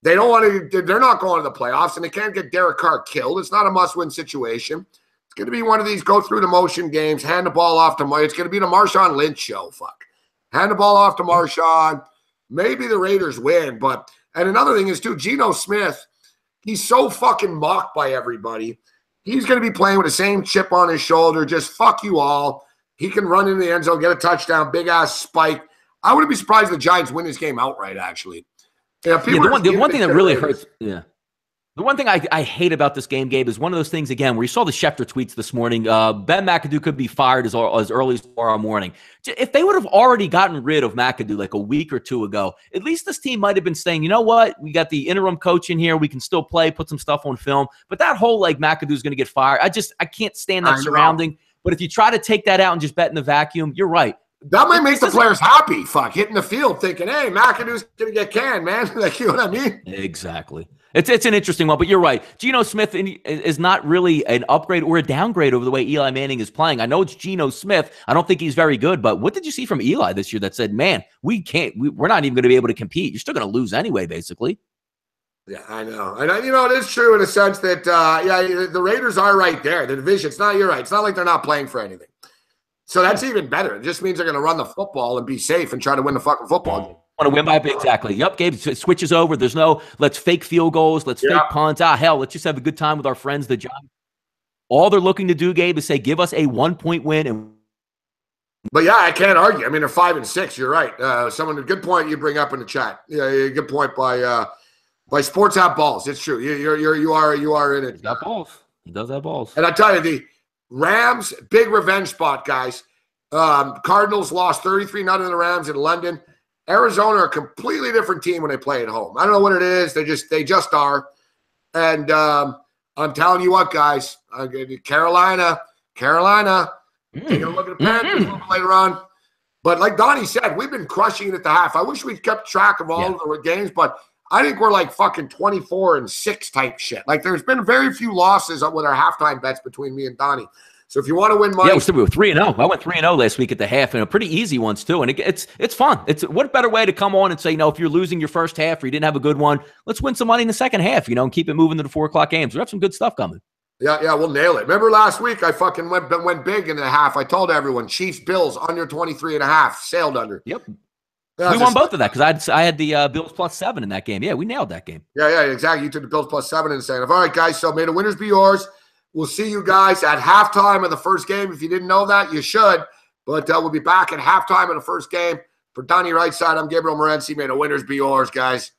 They don't want to. They're not going to the playoffs, and they can't get Derek Carr killed. It's not a must-win situation. It's going to be one of these go-through-the-motion games, hand the ball off to – it's going to be the Marshawn Lynch show, fuck. Hand the ball off to Marshawn. Maybe the Raiders win, but – and another thing is, too, Geno Smith, he's so fucking mocked by everybody. He's going to be playing with the same chip on his shoulder, just fuck you all. He can run in the end zone, get a touchdown, big-ass spike. I wouldn't be surprised if the Giants win this game outright, actually. Yeah, the one thing that really hurts, the one thing I hate about this game, Gabe, is one of those things, again, where you saw the Schefter tweets this morning. Ben McAdoo could be fired as early as tomorrow morning. If they would have already gotten rid of McAdoo like a week or two ago, at least this team might have been saying, you know what, we got the interim coach in here. We can still play, put some stuff on film. But that whole, like, McAdoo's going to get fired, I can't stand that surrounding. But if you try to take that out and just bet in the vacuum, you're right. That might make the players happy, hitting the field thinking, hey, McAdoo's going to get canned, man. Like, you know what I mean? Exactly. It's an interesting one, but you're right. Geno Smith is not really an upgrade or a downgrade over the way Eli Manning is playing. I know it's Geno Smith. I don't think he's very good, but what did you see from Eli this year that said, man, we're not even going to be able to compete. You're still going to lose anyway, basically. Yeah, I know. And, it is true in a sense that, the Raiders are right there. The division, you're right. It's not like they're not playing for anything. So that's even better. It just means they're going to run the football and be safe and try to win the fucking football game. Want to win by exactly. Yep, Gabe, it switches over. There's no let's fake field goals, let's fake punts. Hell, let's just have a good time with our friends, the Giants. All they're looking to do, Gabe, is say, give us a 1-point win. But yeah, I can't argue. I mean, they're 5-6. You're right. A good point you bring up in the chat. Yeah, good point by Sports Have Balls. It's true. You are in it. He's got balls. He does have balls. And I tell you, the Rams, big revenge spot, guys. Cardinals lost 33-0 to the Rams in London. Arizona are a completely different team when they play at home. I don't know what it is. They just are. And I'm telling you what, guys. Carolina. Taking a look at the Panthers a little bit later on. But like Donnie said, we've been crushing it at the half. I wish we'd kept track of all of the games, but I think we're like fucking 24-6 type shit. Like there's been very few losses with our halftime bets between me and Donnie. So if you want to win money, we were 3-0. I went 3-0 last week at the half, and pretty easy ones too. And it's fun. What better way to come on and say, if you're losing your first half or you didn't have a good one, let's win some money in the second half, and keep it moving to the 4 o'clock games. We have some good stuff coming. Yeah, we'll nail it. Remember last week I fucking went big in the half. I told everyone Chiefs Bills under 23.5 sailed under. Yep. We won both of that because I had the Bills +7 in that game. Yeah, we nailed that game. Yeah, exactly. You took the Bills +7 in the second half. All right, guys. So may the winners be yours. We'll see you guys at halftime of the first game. If you didn't know that, you should. But we'll be back at halftime of the first game. For Donnie Rightside, I'm Gabriel Morency. May the winners be yours, guys.